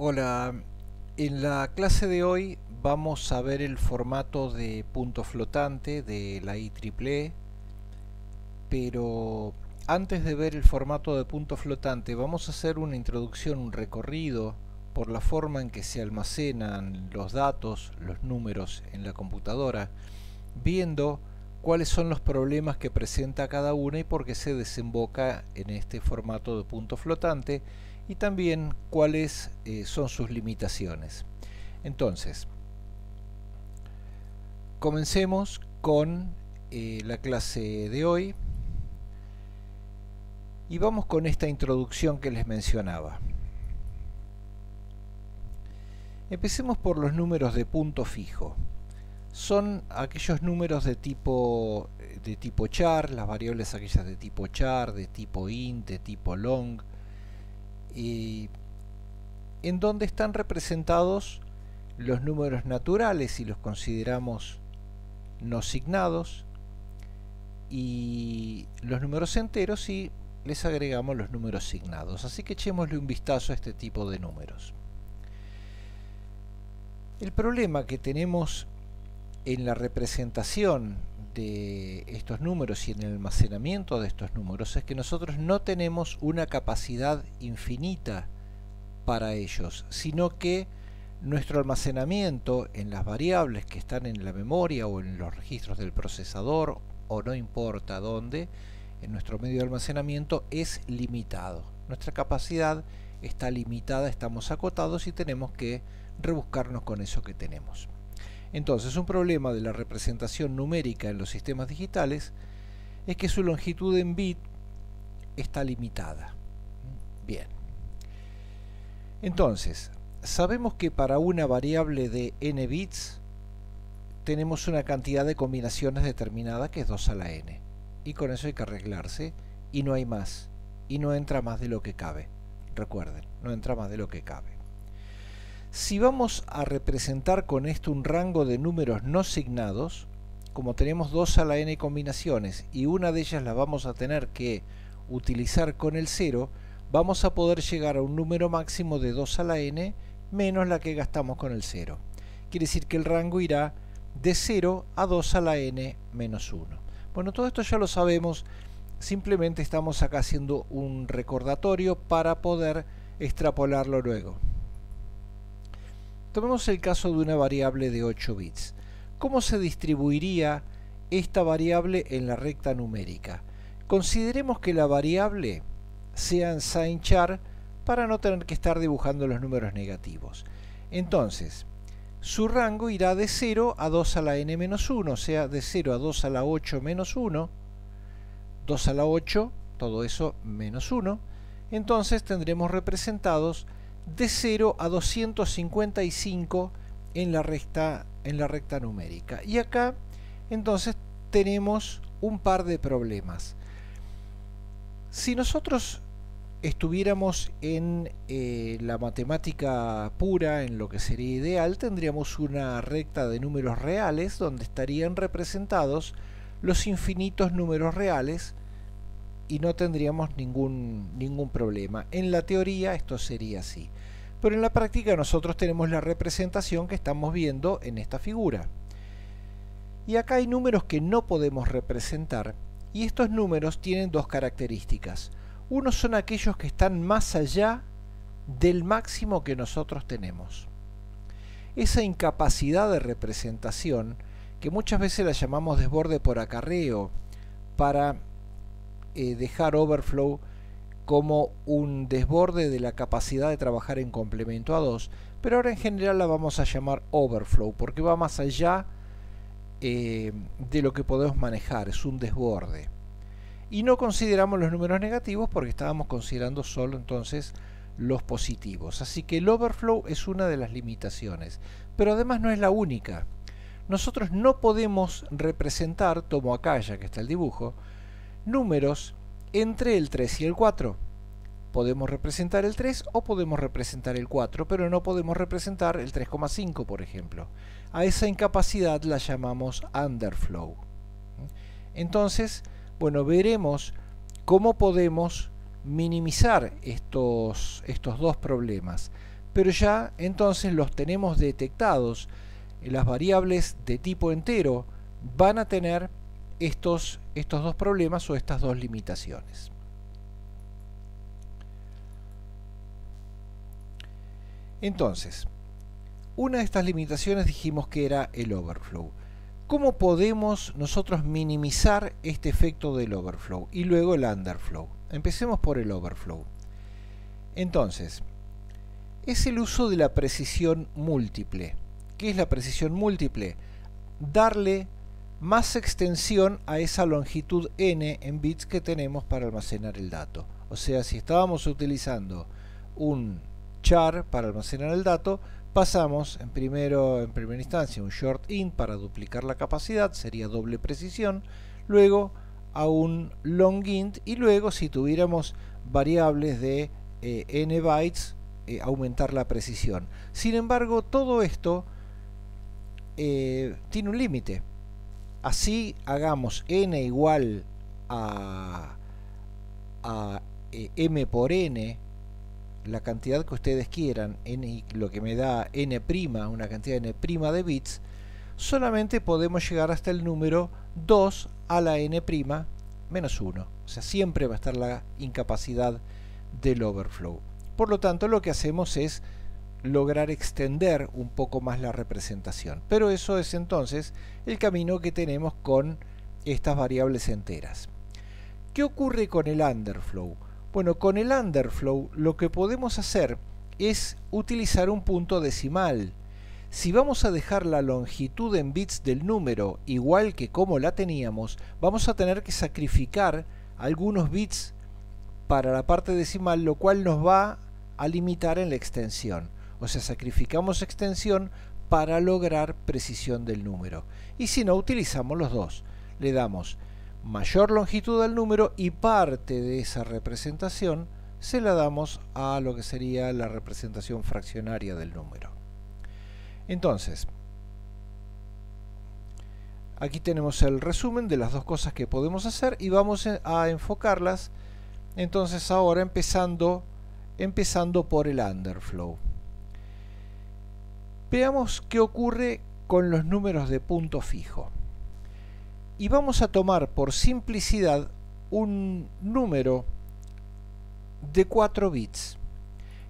Hola, en la clase de hoy vamos a ver el formato de punto flotante de la IEEE, pero antes de ver el formato de punto flotante vamos a hacer una introducción, un recorrido por la forma en que se almacenan los datos, los números en la computadora, viendo cuáles son los problemas que presenta cada una y por qué se desemboca en este formato de punto flotante y también cuáles son sus limitaciones. Entonces, comencemos con la clase de hoy y vamos con esta introducción que les mencionaba. Empecemos por los números de punto fijo. Son aquellos números de tipo char, las variables aquellas de tipo char, de tipo int, de tipo long, en donde están representados los números naturales si los consideramos no signados y los números enteros si les agregamos los números signados. Así que echémosle un vistazo a este tipo de números. El problema que tenemos en la representación de estos números y en el almacenamiento de estos números es que nosotros no tenemos una capacidad infinita para ellos, sino que nuestro almacenamiento en las variables que están en la memoria o en los registros del procesador o no importa dónde, en nuestro medio de almacenamiento es limitado. Nuestra capacidad está limitada, estamos acotados y tenemos que rebuscarnos con eso que tenemos. Entonces, un problema de la representación numérica en los sistemas digitales es que su longitud en bit está limitada. Bien. Entonces, sabemos que para una variable de n bits tenemos una cantidad de combinaciones determinada que es 2 a la n. Y con eso hay que arreglarse y no hay más. Y no entra más de lo que cabe. Recuerden, no entra más de lo que cabe. Si vamos a representar con esto un rango de números no signados, como tenemos 2 a la n combinaciones y una de ellas la vamos a tener que utilizar con el 0, vamos a poder llegar a un número máximo de 2 a la n menos la que gastamos con el 0. Quiere decir que el rango irá de 0 a 2 a la n menos 1. Bueno, todo esto ya lo sabemos, simplemente estamos acá haciendo un recordatorio para poder extrapolarlo luego. Tomemos el caso de una variable de 8 bits. ¿Cómo se distribuiría esta variable en la recta numérica? Consideremos que la variable sea en sign char para no tener que estar dibujando los números negativos. Entonces, su rango irá de 0 a 2 a la n menos 1, o sea, de 0 a 2 a la 8 menos 1, 2 a la 8, todo eso menos 1. Entonces tendremos representados de 0 a 255 en la recta numérica. Y acá entonces tenemos un par de problemas. Si nosotros estuviéramos en la matemática pura, en lo que sería ideal, tendríamos una recta de números reales donde estarían representados los infinitos números reales y no tendríamos ningún problema. En la teoría esto sería así. Pero en la práctica nosotros tenemos la representación que estamos viendo en esta figura. Y acá hay números que no podemos representar y estos números tienen dos características. Uno son aquellos que están más allá del máximo que nosotros tenemos. Esa incapacidad de representación, que muchas veces la llamamos desborde por acarreo, para dejar overflow como un desborde de la capacidad de trabajar en complemento a 2, pero ahora en general la vamos a llamar overflow porque va más allá de lo que podemos manejar, es un desborde. Y no consideramos los números negativos porque estábamos considerando solo entonces los positivos. Así que el overflow es una de las limitaciones, pero además no es la única. Nosotros no podemos representar, tomo acá ya que está el dibujo, números entre el 3 y el 4. Podemos representar el 3 o podemos representar el 4, pero no podemos representar el 3,5, por ejemplo. A esa incapacidad la llamamos underflow. Entonces, bueno, veremos cómo podemos minimizar estos dos problemas. pero ya entonces los tenemos detectados. Las variables de tipo entero van a tener estos dos problemas o estas dos limitaciones. Entonces, una de estas limitaciones dijimos que era el overflow. ¿Cómo podemos nosotros minimizar este efecto del overflow y luego el underflow? Empecemos por el overflow. Entonces, es el uso de la precisión múltiple. ¿Qué es la precisión múltiple? Darle más extensión a esa longitud n en bits que tenemos para almacenar el dato. O sea, si estábamos utilizando un char para almacenar el dato, pasamos en primera instancia un short int para duplicar la capacidad, sería doble precisión, luego a un long int y luego si tuviéramos variables de n bytes, aumentar la precisión. Sin embargo, todo esto tiene un límite. Así hagamos n igual a m por n, la cantidad que ustedes quieran, n, lo que me da n', una cantidad n' de bits, solamente podemos llegar hasta el número 2 a la n' menos 1. O sea, siempre va a estar la incapacidad del overflow. Por lo tanto, lo que hacemos es lograr extender un poco más la representación. Pero eso es entonces el camino que tenemos con estas variables enteras. ¿Qué ocurre con el underflow? Bueno, con el underflow lo que podemos hacer es utilizar un punto decimal. Si vamos a dejar la longitud en bits del número igual que como la teníamos, vamos a tener que sacrificar algunos bits para la parte decimal, lo cual nos va a limitar en la extensión. O sea, sacrificamos extensión para lograr precisión del número. Y si no, utilizamos los dos. Le damos mayor longitud al número y parte de esa representación se la damos a lo que sería la representación fraccionaria del número. Entonces, aquí tenemos el resumen de las dos cosas que podemos hacer y vamos a enfocarlas entonces ahora empezando por el underflow. Veamos qué ocurre con los números de punto fijo. Y vamos a tomar por simplicidad un número de 4 bits.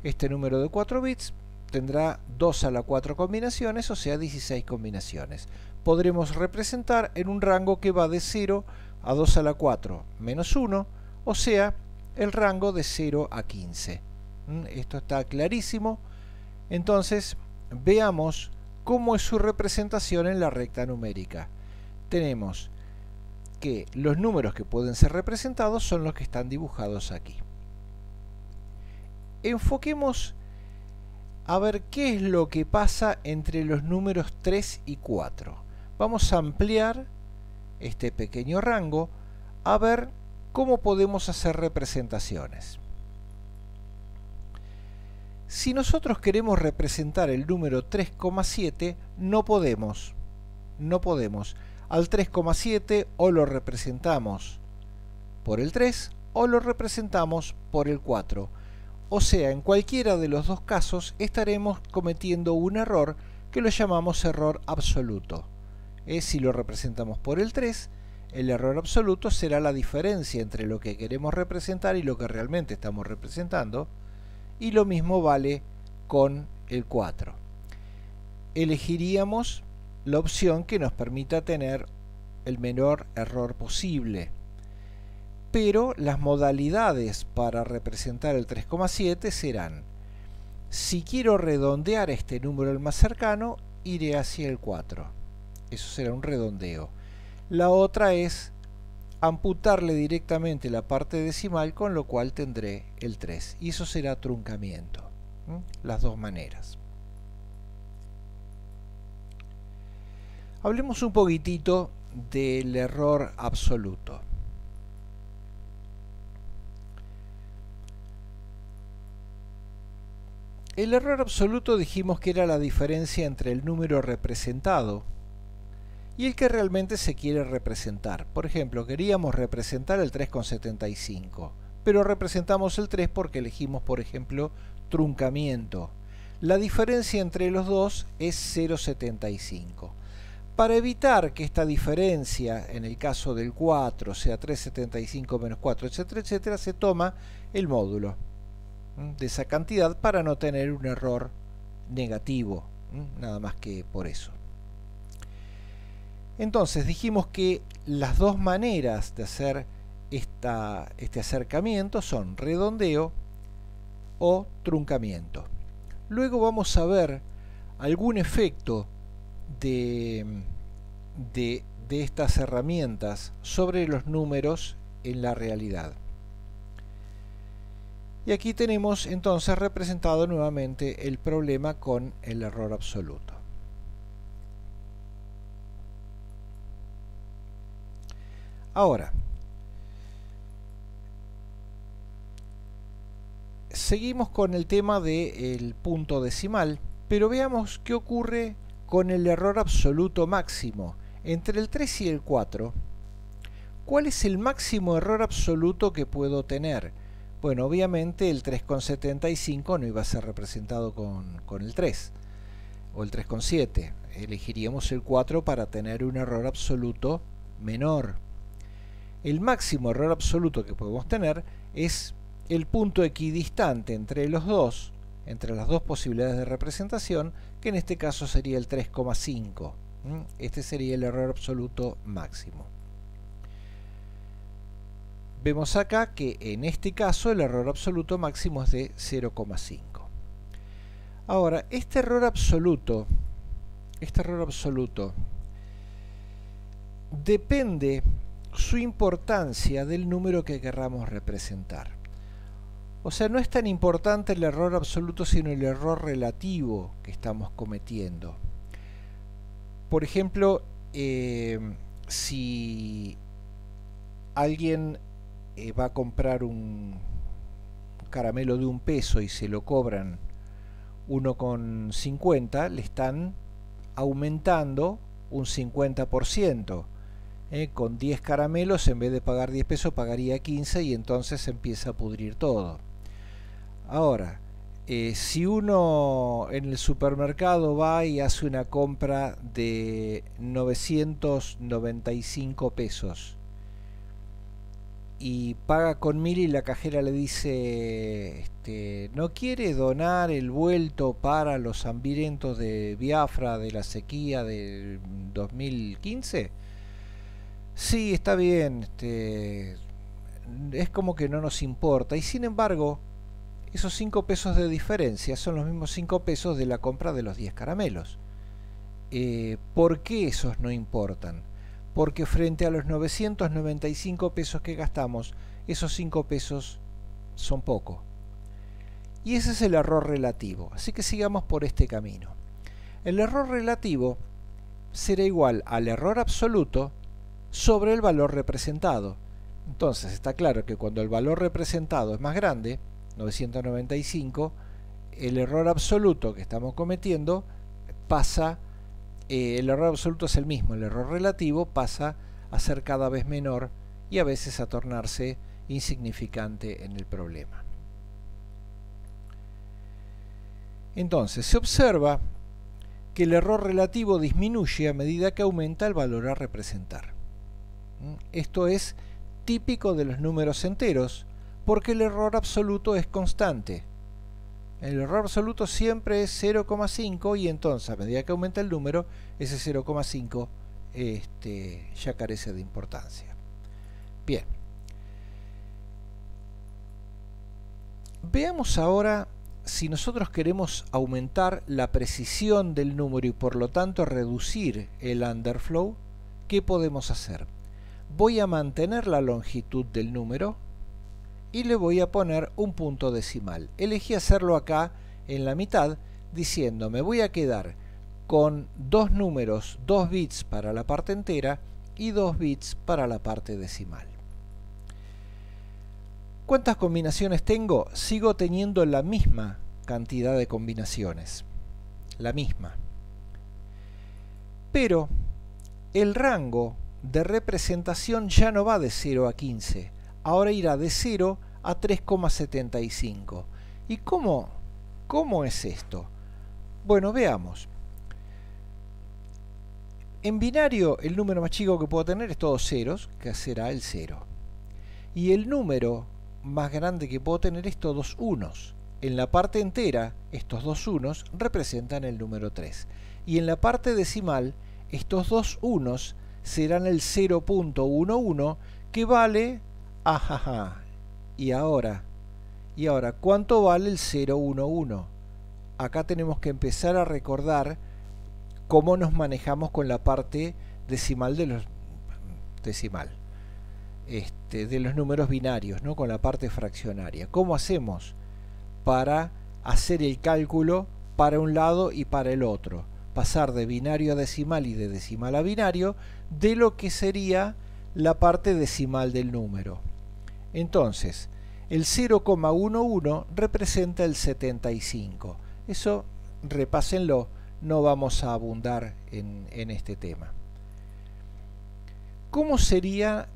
Este número de 4 bits tendrá 2 a la 4 combinaciones, o sea 16 combinaciones. Podremos representar en un rango que va de 0 a 2 a la 4 menos 1, o sea el rango de 0 a 15. Esto está clarísimo. Entonces veamos cómo es su representación en la recta numérica. Tenemos que los números que pueden ser representados son los que están dibujados aquí. Enfoquemos a ver qué es lo que pasa entre los números 3 y 4. Vamos a ampliar este pequeño rango a ver cómo podemos hacer representaciones. Si nosotros queremos representar el número 3,7, no podemos. Al 3,7 o lo representamos por el 3 o lo representamos por el 4. O sea, en cualquiera de los dos casos estaremos cometiendo un error que lo llamamos error absoluto. Si lo representamos por el 3, el error absoluto será la diferencia entre lo que queremos representar y lo que realmente estamos representando. Y lo mismo vale con el 4. Elegiríamos la opción que nos permita tener el menor error posible. Pero las modalidades para representar el 3,7 serán: si quiero redondear este número al más cercano, iré hacia el 4. Eso será un redondeo. La otra es amputarle directamente la parte decimal, con lo cual tendré el 3. Y eso será truncamiento. Las dos maneras. Hablemos un poquitito del error absoluto. El error absoluto dijimos que era la diferencia entre el número representado y el que realmente se quiere representar. Por ejemplo, queríamos representar el 3,75, pero representamos el 3 porque elegimos, por ejemplo, truncamiento. La diferencia entre los dos es 0,75. Para evitar que esta diferencia, en el caso del 4, sea 3,75 menos 4, etcétera, etcétera, se toma el módulo de esa cantidad para no tener un error negativo, nada más que por eso. Entonces dijimos que las dos maneras de hacer este acercamiento son redondeo o truncamiento. Luego vamos a ver algún efecto de estas herramientas sobre los números en la realidad. Y aquí tenemos entonces representado nuevamente el problema con el error absoluto. Ahora, seguimos con el tema del punto decimal, pero veamos qué ocurre con el error absoluto máximo. Entre el 3 y el 4, ¿cuál es el máximo error absoluto que puedo tener? Bueno, obviamente el 3,75 no iba a ser representado con el 3, o el 3,7. Elegiríamos el 4 para tener un error absoluto menor. El máximo error absoluto que podemos tener es el punto equidistante entre los dos, entre las dos posibilidades de representación, que en este caso sería el 3,5. Este sería el error absoluto máximo. Vemos acá que en este caso el error absoluto máximo es de 0,5. Ahora, este error absoluto depende su importancia del número que querramos representar. O sea, no es tan importante el error absoluto, sino el error relativo que estamos cometiendo. Por ejemplo, si alguien va a comprar un caramelo de $1 y se lo cobran 1,50, le están aumentando un 50%. Con 10 caramelos, en vez de pagar 10 pesos, pagaría 15 y entonces se empieza a pudrir todo. Ahora, si uno en el supermercado va y hace una compra de 995 pesos y paga con 1000 y la cajera le dice, ¿no quiere donar el vuelto para los hambrientos de Biafra de la sequía de 2015? Sí, está bien, es como que no nos importa. Y sin embargo, esos 5 pesos de diferencia son los mismos 5 pesos de la compra de los 10 caramelos. ¿Por qué esos no importan? Porque frente a los 995 pesos que gastamos, esos 5 pesos son poco. Y ese es el error relativo. Así que sigamos por este camino. El error relativo será igual al error absoluto sobre el valor representado. Entonces está claro que cuando el valor representado es más grande, 995, el error absoluto que estamos cometiendo pasa, el error absoluto es el mismo, el error relativo pasa a ser cada vez menor y a veces a tornarse insignificante en el problema. Entonces se observa que el error relativo disminuye a medida que aumenta el valor a representar. Esto es típico de los números enteros, porque el error absoluto es constante. El error absoluto siempre es 0,5 y entonces a medida que aumenta el número, ese 0,5 ya carece de importancia. Bien. Veamos ahora si nosotros queremos aumentar la precisión del número y por lo tanto reducir el underflow, ¿qué podemos hacer? Voy a mantener la longitud del número y le voy a poner un punto decimal. Elegí hacerlo acá en la mitad diciendo me voy a quedar con dos números, 2 bits para la parte entera y 2 bits para la parte decimal. ¿Cuántas combinaciones tengo? Sigo teniendo la misma cantidad de combinaciones. La misma. Pero el rango de representación ya no va de 0 a 15. Ahora irá de 0 a 3,75. ¿Y cómo es esto? Bueno, veamos. En binario, el número más chico que puedo tener es todos ceros, que será el 0. Y el número más grande que puedo tener es todos unos. En la parte entera, estos dos unos representan el número 3. Y en la parte decimal, estos dos unos serán el 0.11, que vale... Ajaja. Y ahora, ¿cuánto vale el 011? Acá tenemos que empezar a recordar cómo nos manejamos con la parte decimal de los de los números binarios, ¿no? Con la parte fraccionaria. ¿Cómo hacemos para hacer el cálculo para un lado y para el otro? Pasar de binario a decimal y de decimal a binario de lo que sería la parte decimal del número. Entonces, el 0,11 representa el 75. Eso repásenlo, no vamos a abundar en este tema. ¿Cómo sería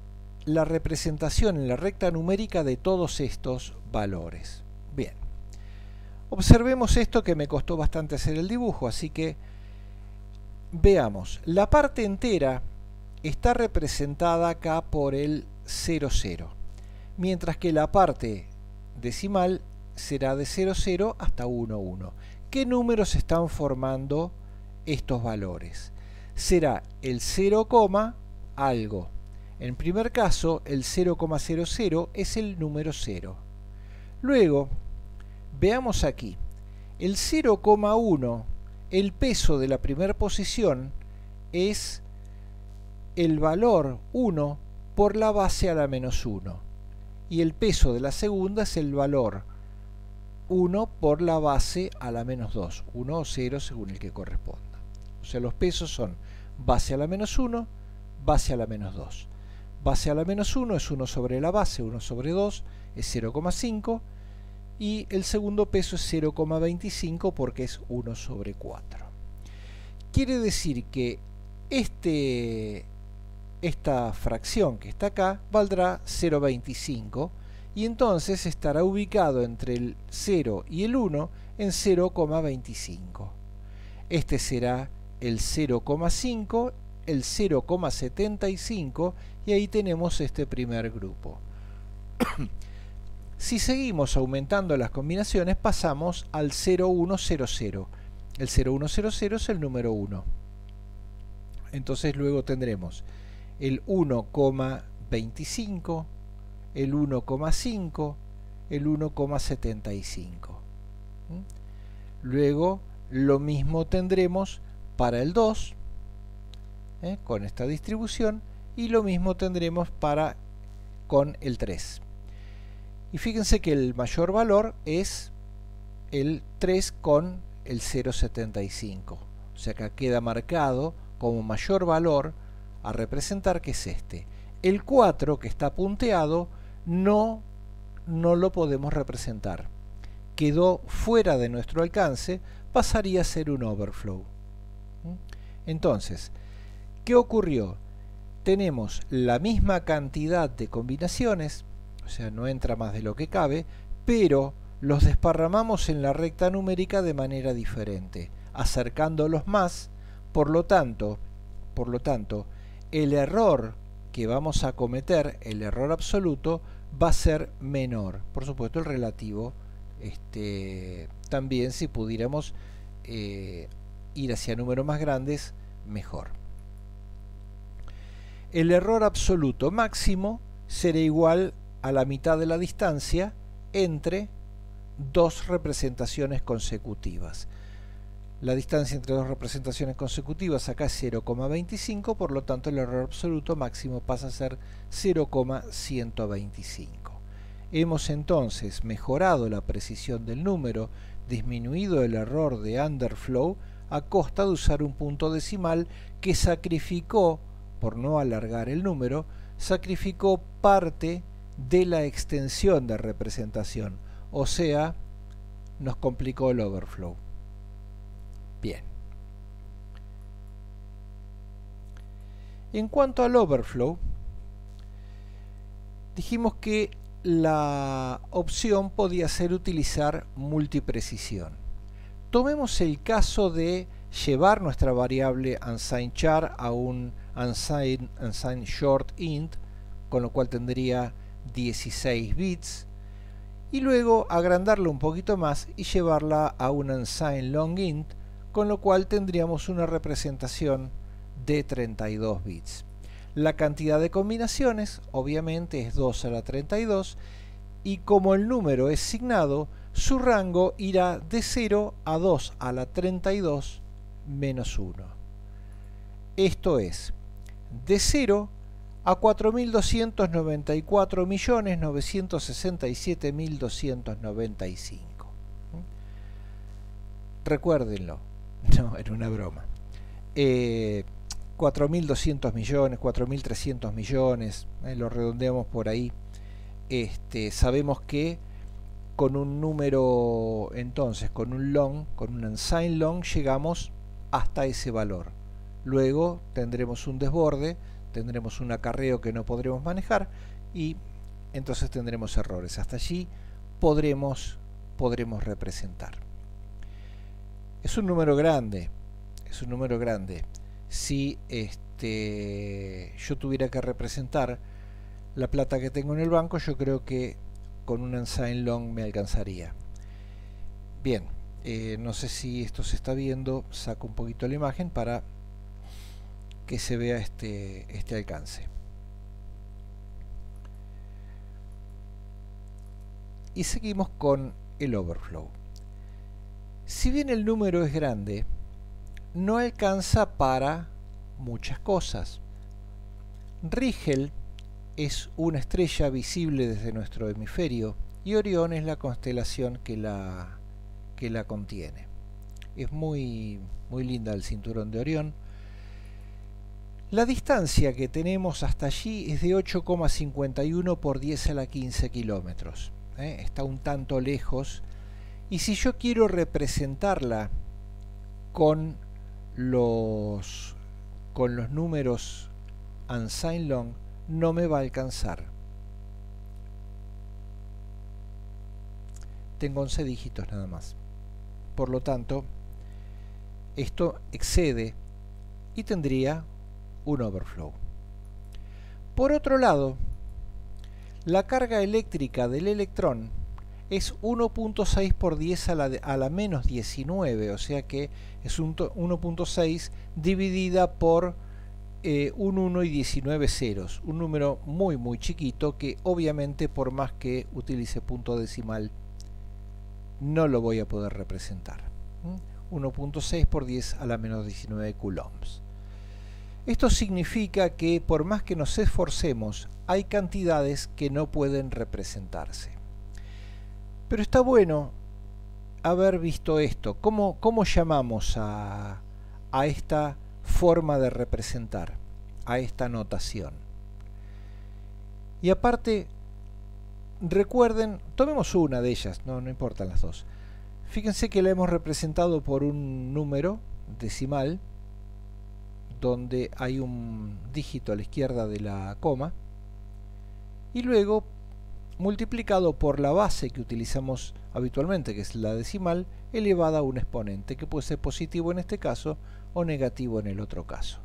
la representación en la recta numérica de todos estos valores? Bien, observemos esto, que me costó bastante hacer el dibujo, así que veamos. La parte entera está representada acá por el 00, mientras que la parte decimal será de 00 hasta 11. ¿Qué números están formando estos valores? Será el 0, algo. En primer caso, el 0,00 es el número 0. Luego, veamos aquí. El 0,1, el peso de la primera posición es el valor 1 por la base a la menos 1. Y el peso de la segunda es el valor 1 por la base a la menos 2. 1 o 0 según el que corresponda. O sea, los pesos son base a la menos 1, base a la menos 2. Base a la menos 1 es 1 sobre la base, 1 sobre 2 es 0,5. Y el segundo peso es 0,25 porque es 1 sobre 4. Quiere decir que esta fracción que está acá valdrá 0,25 y entonces estará ubicado entre el 0 y el 1 en 0,25. Este será el 0,5, el 0,75 y ahí tenemos este primer grupo. Si seguimos aumentando las combinaciones, pasamos al 0,100. El 0,100 es el número 1. Entonces luego tendremos el 1,25, el 1,5, el 1,75. Luego lo mismo tendremos para el 2, con esta distribución, y lo mismo tendremos con el 3. Y fíjense que el mayor valor es el 3 con el 0,75. O sea que queda marcado como mayor valor a representar, que es este. El 4, que está punteado, no lo podemos representar. Quedó fuera de nuestro alcance, pasaría a ser un overflow. Entonces, ¿qué ocurrió? Tenemos la misma cantidad de combinaciones, o sea, no entra más de lo que cabe, pero los desparramamos en la recta numérica de manera diferente, acercándolos más. Por lo tanto, el error que vamos a cometer, el error absoluto, va a ser menor. Por supuesto, el relativo, también, si pudiéramos ir hacia números más grandes, mejor. El error absoluto máximo será igual a la mitad de la distancia entre dos representaciones consecutivas. La distancia entre dos representaciones consecutivas acá es 0,25, por lo tanto el error absoluto máximo pasa a ser 0,125. Hemos entonces mejorado la precisión del número, disminuido el error de underflow a costa de usar un punto decimal que sacrificó, por no alargar el número, sacrificó parte de la extensión de representación, o sea, nos complicó el overflow. Bien. En cuanto al overflow, dijimos que la opción podía ser utilizar multiprecisión. tomemos el caso de llevar nuestra variable unsignChar a un unsigned short int, con lo cual tendría 16 bits, y luego agrandarla un poquito más y llevarla a un unsigned long int, con lo cual tendríamos una representación de 32 bits. La cantidad de combinaciones obviamente es 2 a la 32, y como el número es signado, su rango irá de 0 a 2 a la 32 menos 1. Esto es de 0 a 4.294.967.295. Recuérdenlo, no, era una broma. 4.200 millones, 4.300 millones, lo redondeamos por ahí. Sabemos que con un número, entonces, con un unsigned long, llegamos hasta ese valor. Luego tendremos un desborde, tendremos un acarreo que no podremos manejar y entonces tendremos errores. Hasta allí podremos representar. Es un número grande, es un número grande. Si yo tuviera que representar la plata que tengo en el banco, yo creo que con un unsigned long me alcanzaría. Bien, no sé si esto se está viendo, saco un poquito la imagen para que se vea este alcance. Y seguimos con el overflow. Si bien el número es grande, no alcanza para muchas cosas. Rigel es una estrella visible desde nuestro hemisferio y Orión es la constelación que la contiene. Es muy linda el cinturón de Orión. La distancia que tenemos hasta allí es de 8,51 por 10 a la 15 kilómetros. Está un tanto lejos, y si yo quiero representarla con los números unsigned long, no me va a alcanzar. Tengo 11 dígitos nada más. Por lo tanto, esto excede y tendría un overflow. Por otro lado, la carga eléctrica del electrón es 1.6 por 10 a la menos 19, o sea que es 1.6 dividida por un 1 y 19 ceros, un número muy chiquito que obviamente por más que utilice punto decimal no lo voy a poder representar. 1.6 por 10 a la menos 19 coulombs. Esto significa que por más que nos esforcemos, hay cantidades que no pueden representarse. Pero está bueno haber visto esto. ¿Cómo llamamos a esta forma de representar, a esta notación? Y aparte, recuerden, tomemos una de ellas, no importan las dos. Fíjense que la hemos representado por un número decimal, donde hay un dígito a la izquierda de la coma, y luego multiplicado por la base que utilizamos habitualmente, que es la decimal, elevada a un exponente, que puede ser positivo en este caso o negativo en el otro caso.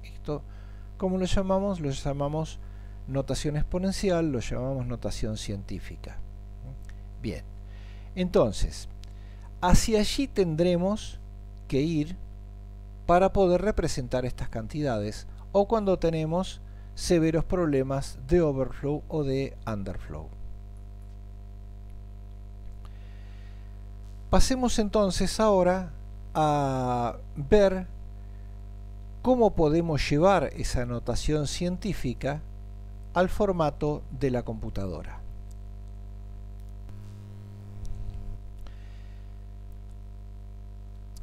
Esto, ¿cómo lo llamamos? Lo llamamos notación exponencial, lo llamamos notación científica. Bien, entonces, hacia allí tendremos que ir para poder representar estas cantidades, o cuando tenemos severos problemas de overflow o de underflow. Pasemos entonces ahora a ver cómo podemos llevar esa notación científica al formato de la computadora.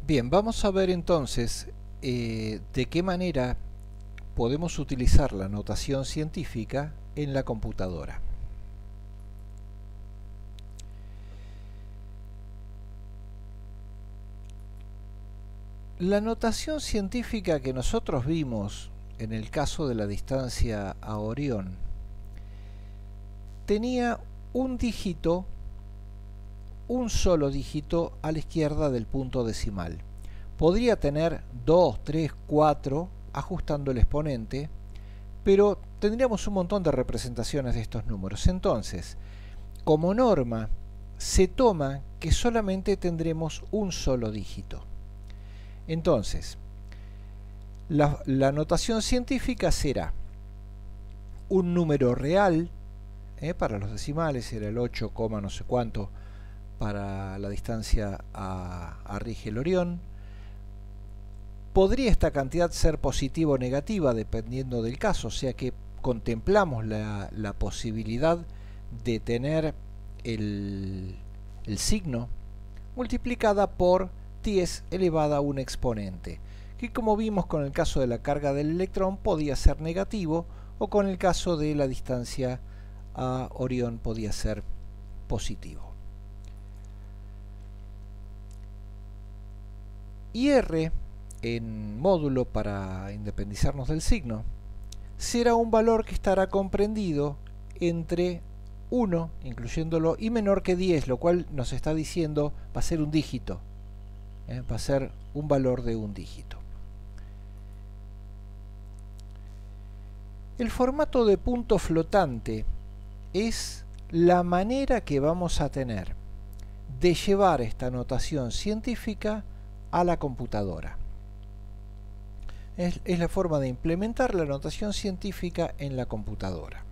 Bien, vamos a ver entonces de qué manera podemos utilizar la notación científica en la computadora. La notación científica que nosotros vimos en el caso de la distancia a Orión tenía un dígito un solo dígito a la izquierda del punto decimal. Podría tener 2, 3, 4 ajustando el exponente, pero tendríamos un montón de representaciones de estos números. Entonces, como norma, se toma que solamente tendremos un solo dígito. Entonces, la notación científica será un número real, para los decimales era el 8, no sé cuánto para la distancia a Rigel-Orión. Podría esta cantidad ser positiva o negativa dependiendo del caso, o sea que contemplamos la posibilidad de tener el signo multiplicada por 10 elevada a un exponente, que como vimos con el caso de la carga del electrón podía ser negativo, o con el caso de la distancia a Orión podía ser positivo. Y R, en módulo para independizarnos del signo, será un valor que estará comprendido entre 1, incluyéndolo, y menor que 10, lo cual nos está diciendo va a ser un dígito, va a ser un valor de un dígito. El formato de punto flotante es la manera que vamos a tener de llevar esta notación científica a la computadora. Es la forma de implementar la notación científica en la computadora.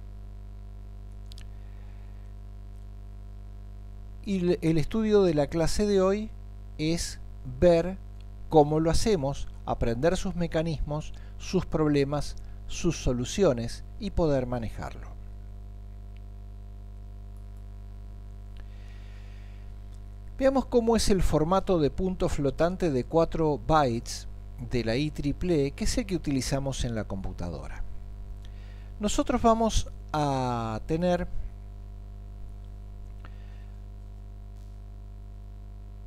Y el estudio de la clase de hoy es ver cómo lo hacemos, aprender sus mecanismos, sus problemas, sus soluciones y poder manejarlo. Veamos cómo es el formato de punto flotante de 4 bytes de la IEEE, que es el que utilizamos en la computadora. Nosotros vamos a tener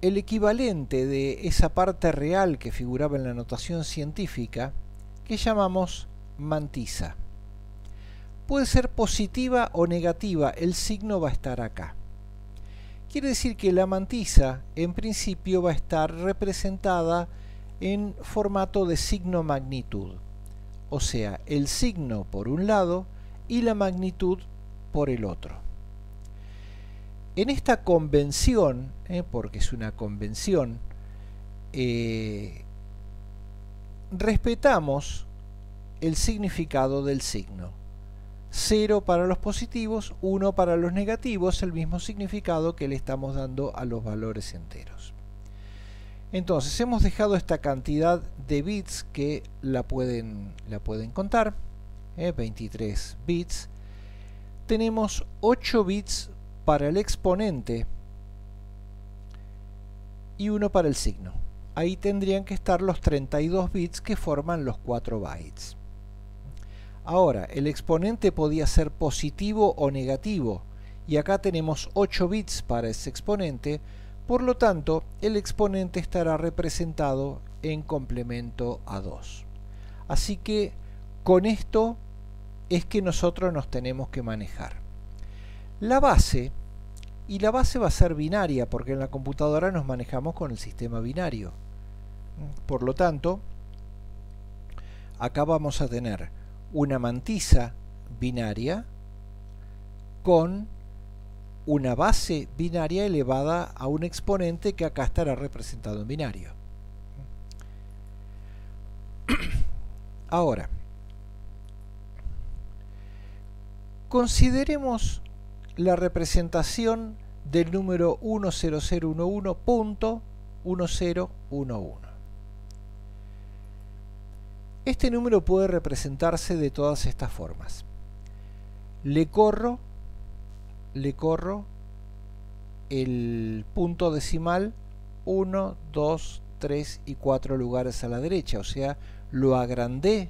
el equivalente de esa parte real que figuraba en la notación científica, que llamamos mantisa. Puede ser positiva o negativa, el signo va a estar acá. Quiere decir que la mantisa en principio va a estar representada en formato de signo magnitud, o sea, el signo por un lado y la magnitud por el otro. En esta convención, porque es una convención, respetamos el significado del signo. 0 para los positivos, 1 para los negativos, el mismo significado que le estamos dando a los valores enteros. Entonces hemos dejado esta cantidad de bits que la pueden contar, 23 bits. Tenemos 8 bits para el exponente y 1 para el signo. Ahí tendrían que estar los 32 bits que forman los 4 bytes. Ahora, el exponente podía ser positivo o negativo, y acá tenemos 8 bits para ese exponente, por lo tanto, el exponente estará representado en complemento a 2. Así que, con esto es que nosotros nos tenemos que manejar. La base, y la base va a ser binaria, porque en la computadora nos manejamos con el sistema binario. Por lo tanto, acá vamos a tener una mantisa binaria con una base binaria elevada a un exponente que acá estará representado en binario. Ahora, consideremos la representación del número 10011.1011. Este número puede representarse de todas estas formas. Le corro el punto decimal 1, 2, 3 y 4 lugares a la derecha, o sea, lo agrandé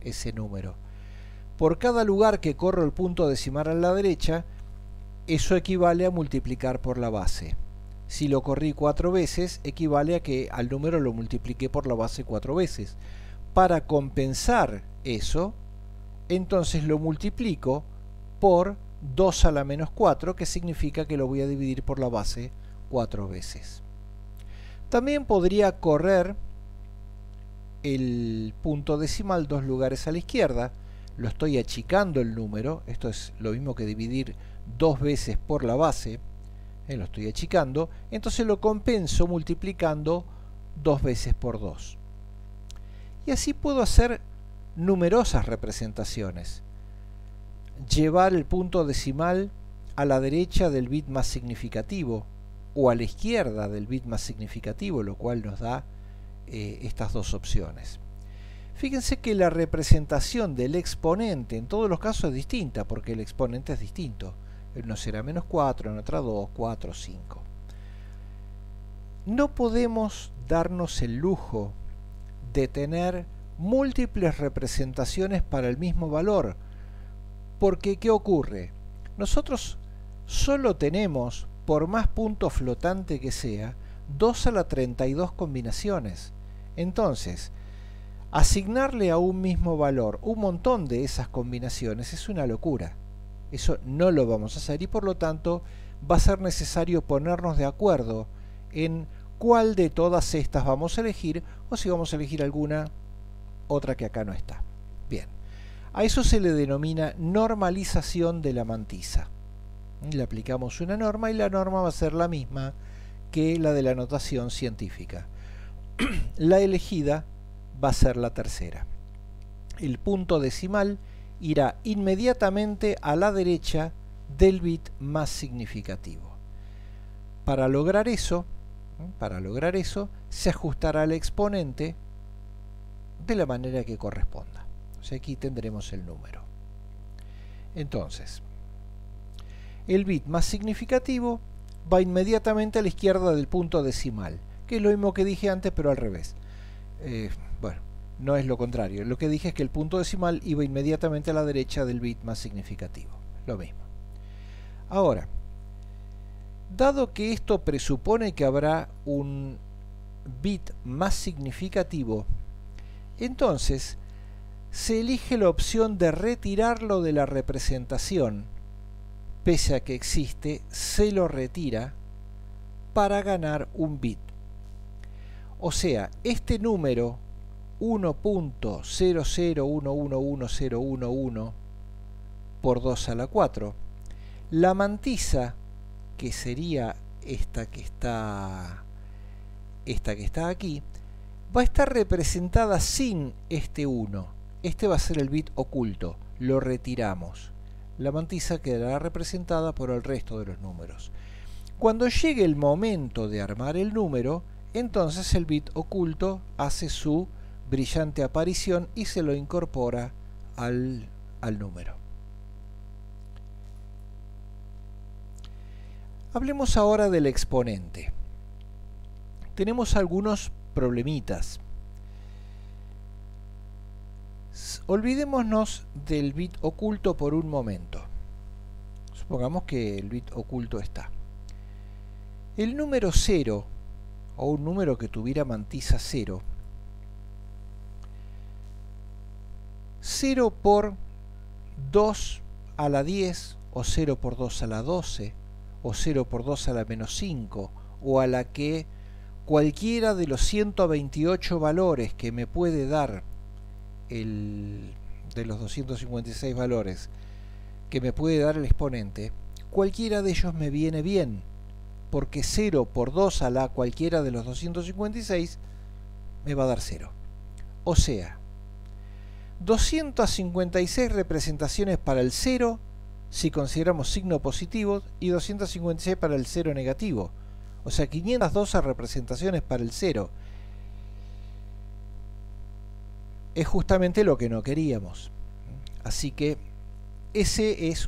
ese número. Por cada lugar que corro el punto decimal a la derecha, eso equivale a multiplicar por la base. Si lo corrí 4 veces, equivale a que al número lo multipliqué por la base 4 veces. Para compensar eso, entonces lo multiplico por 2 a la menos 4, que significa que lo voy a dividir por la base 4 veces. También podría correr el punto decimal 2 lugares a la izquierda. Lo estoy achicando el número. Esto es lo mismo que dividir 2 veces por la base. Lo estoy achicando. Entonces lo compenso multiplicando 2 veces por 2. Y así puedo hacer numerosas representaciones. Llevar el punto decimal a la derecha del bit más significativo o a la izquierda del bit más significativo, lo cual nos da estas dos opciones. Fíjense que la representación del exponente en todos los casos es distinta, porque el exponente es distinto. En uno será menos 4, en otra 2, 4, 5. No podemos darnos el lujo de tener múltiples representaciones para el mismo valor, porque ¿qué ocurre? Nosotros solo tenemos, por más punto flotante que sea, 2 a la 32 combinaciones. Entonces, asignarle a un mismo valor un montón de esas combinaciones es una locura. Eso no lo vamos a hacer y por lo tanto va a ser necesario ponernos de acuerdo en cuál de todas estas vamos a elegir o si vamos a elegir alguna otra que acá no está. Bien, a eso se le denomina normalización de la mantisa. Le aplicamos una norma y la norma va a ser la misma que la de la notación científica. La elegida va a ser la tercera. El punto decimal irá inmediatamente a la derecha del bit más significativo. Para lograr eso, se ajustará el exponente de la manera que corresponda. O sea, aquí tendremos el número. Entonces, el bit más significativo va inmediatamente a la izquierda del punto decimal, que es lo mismo que dije antes, pero al revés. Bueno, no es lo contrario. Lo que dije es que el punto decimal iba inmediatamente a la derecha del bit más significativo. Lo mismo. Ahora, dado que esto presupone que habrá un bit más significativo, entonces se elige la opción de retirarlo de la representación. Pese a que existe, se lo retira para ganar un bit. O sea, este número 1.001111011 por 2 a la 4, la mantisa, que sería esta que está aquí, va a estar representada sin este 1. Este va a ser el bit oculto, lo retiramos. La mantisa quedará representada por el resto de los números. Cuando llegue el momento de armar el número, entonces el bit oculto hace su brillante aparición y se lo incorpora al número. Hablemos ahora del exponente. Tenemos algunos problemitas. Olvidémonos del bit oculto por un momento. Supongamos que el bit oculto está. El número 0, o un número que tuviera mantisa 0, 0 por 2 a la 10, o 0 por 2 a la 12, o 0 por 2 a la menos 5, o a la que cualquiera de los 128 valores que me puede dar de los 256 valores que me puede dar el exponente, cualquiera de ellos me viene bien, porque 0 por 2 a la cualquiera de los 256 me va a dar 0. O sea, 256 representaciones para el 0 si consideramos signo positivo y 256 para el 0 negativo. O sea, 512 representaciones para el 0. Es justamente lo que no queríamos. Así que ese es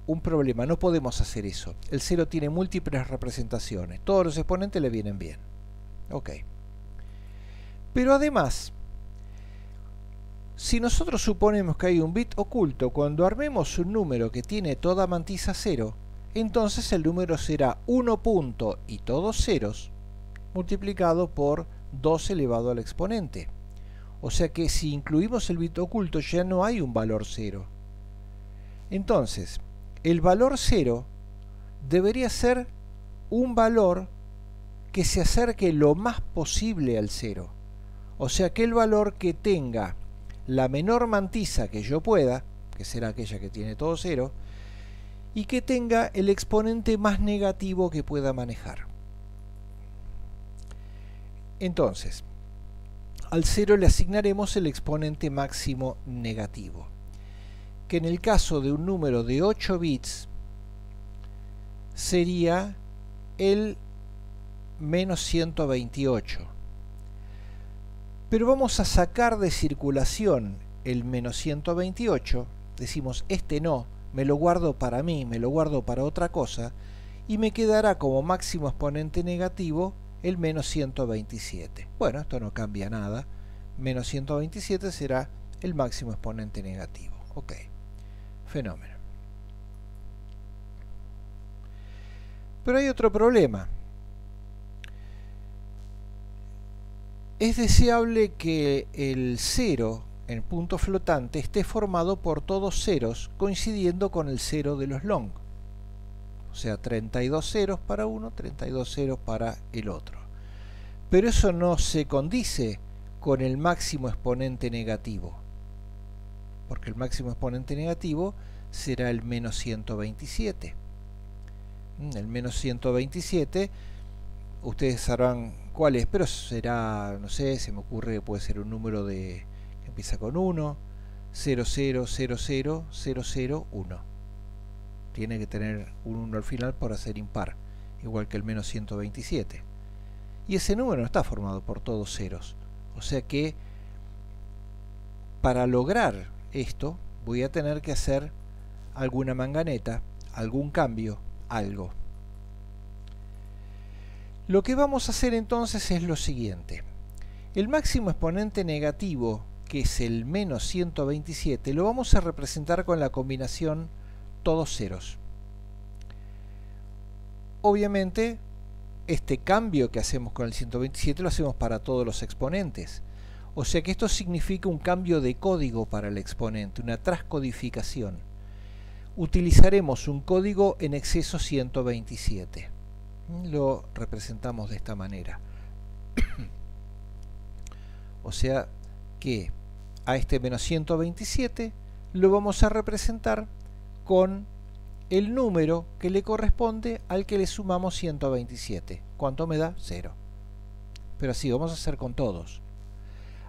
un problema, no podemos hacer eso. El 0 tiene múltiples representaciones, todos los exponentes le vienen bien. Ok. Pero además, si nosotros suponemos que hay un bit oculto, cuando armemos un número que tiene toda mantisa 0, entonces el número será 1 punto y todos ceros multiplicado por 2 elevado al exponente. O sea que si incluimos el bit oculto ya no hay un valor 0. Entonces, el valor 0 debería ser un valor que se acerque lo más posible al 0. O sea, aquel valor que tenga la menor mantisa que yo pueda, que será aquella que tiene todo 0, y que tenga el exponente más negativo que pueda manejar. Entonces, al 0 le asignaremos el exponente máximo negativo, que en el caso de un número de 8 bits sería el menos 128. Pero vamos a sacar de circulación el menos 128, decimos este no, me lo guardo para mí, me lo guardo para otra cosa, y me quedará como máximo exponente negativo el menos 127. Bueno, esto no cambia nada, menos 127 será el máximo exponente negativo. Ok, fenómeno. Pero hay otro problema. Es deseable que el 0 en punto flotante esté formado por todos ceros coincidiendo con el 0 de los long. O sea, 32 ceros para uno, 32 ceros para el otro. Pero eso no se condice con el máximo exponente negativo, porque el máximo exponente negativo será el menos 127. El menos 127, ustedes sabrán cuál es, pero será, no sé, se me ocurre que puede ser un número que empieza con 1, 0, 0, 0, 0, 0, 0, 1. Tiene que tener un 1 al final para ser impar, igual que el menos 127. Y ese número no está formado por todos ceros. O sea que para lograr esto voy a tener que hacer alguna manganeta, algún cambio, algo. Lo que vamos a hacer entonces es lo siguiente. El máximo exponente negativo, que es el menos 127, lo vamos a representar con la combinación todos ceros. Obviamente, este cambio que hacemos con el 127 lo hacemos para todos los exponentes. O sea que esto significa un cambio de código para el exponente, una transcodificación. Utilizaremos un código en exceso 127. Lo representamos de esta manera. O sea que a este menos 127 lo vamos a representar con el número que le corresponde al que le sumamos 127. ¿Cuánto me da? 0. Pero así vamos a hacer con todos.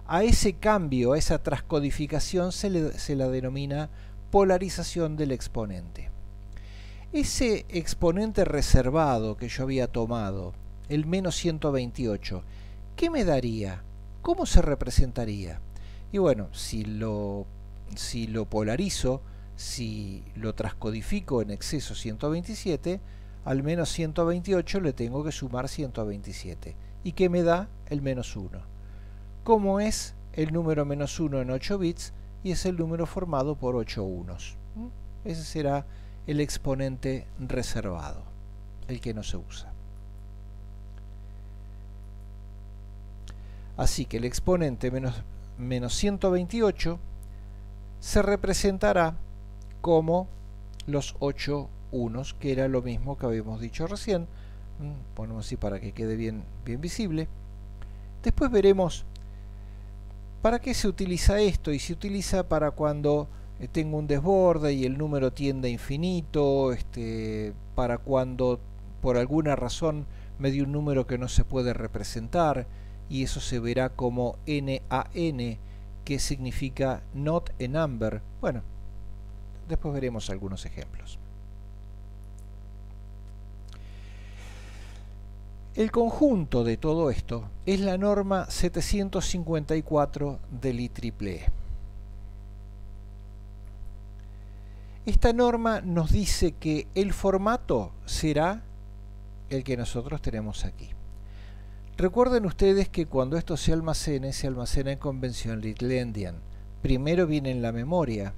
A ese cambio, a esa transcodificación se la denomina polarización del exponente. Ese exponente reservado que yo había tomado, el menos 128, ¿qué me daría? ¿Cómo se representaría? Y bueno, si lo polarizo, si lo transcodifico en exceso 127, al menos 128 le tengo que sumar 127. ¿Y qué me da? El menos 1. ¿Cómo es el número menos 1 en 8 bits? Y es el número formado por 8 unos. Ese será el exponente reservado, el que no se usa. Así que el exponente menos 128 se representará como los 8 unos, que era lo mismo que habíamos dicho recién. Ponemos así para que quede bien visible. Después veremos para qué se utiliza esto, y se utiliza para cuando tengo un desborde y el número tiende a infinito, para cuando por alguna razón me dio un número que no se puede representar, y eso se verá como NaN, que significa not a number. Bueno, después veremos algunos ejemplos. El conjunto de todo esto es la norma 754 del IEEE. Esta norma nos dice que el formato será el que nosotros tenemos aquí. Recuerden ustedes que cuando esto se almacena en convención Little-Endian. Primero viene en la memoria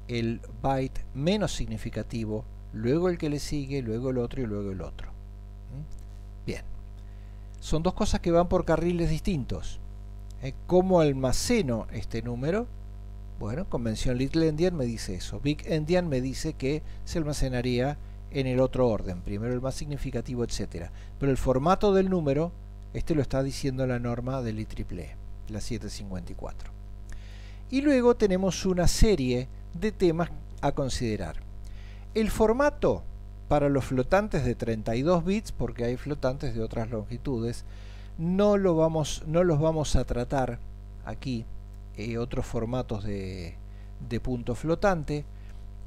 el byte menos significativo, luego el que le sigue, luego el otro y luego el otro. Bien, son dos cosas que van por carriles distintos. ¿Cómo almaceno este número? Bueno, convención Little-Endian me dice eso. Big-Endian me dice que se almacenaría en el otro orden, primero el más significativo, etc. Pero el formato del número, lo está diciendo la norma del IEEE, la 754. Y luego tenemos una serie de temas a considerar. El formato para los flotantes de 32 bits, porque hay flotantes de otras longitudes, no los vamos a tratar aquí. Otros formatos de punto flotante.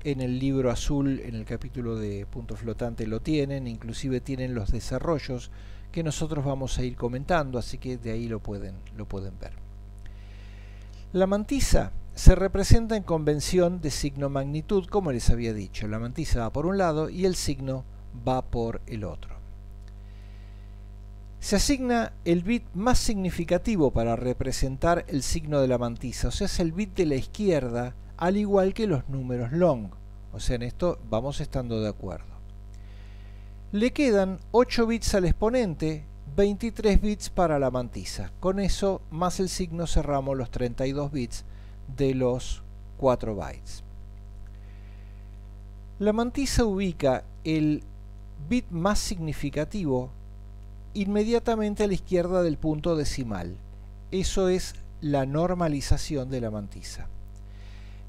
En el libro azul, en el capítulo de punto flotante lo tienen, inclusive tienen los desarrollos que nosotros vamos a ir comentando, así que de ahí lo pueden ver. La mantisa se representa en convención de signo-magnitud, como les había dicho. La mantisa va por un lado y el signo va por el otro. Se asigna el bit más significativo para representar el signo de la mantisa, o sea, es el bit de la izquierda, al igual que los números long. O sea, en esto vamos estando de acuerdo. Le quedan 8 bits al exponente, 23 bits para la mantisa. Con eso, más el signo, cerramos los 32 bits de los 4 bytes. La mantisa ubica el bit más significativo inmediatamente a la izquierda del punto decimal. Eso es la normalización de la mantisa.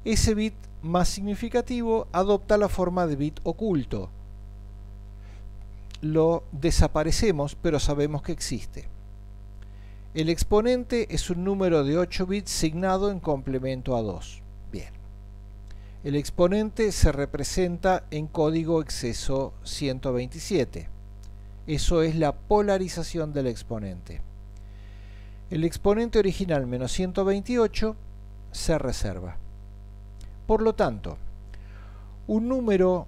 Ese bit más significativo adopta la forma de bit oculto. Lo desaparecemos, pero sabemos que existe. El exponente es un número de 8 bits signado en complemento a 2. Bien. El exponente se representa en código exceso 127. Eso es la polarización del exponente. El exponente original menos 128 se reserva. Por lo tanto, un número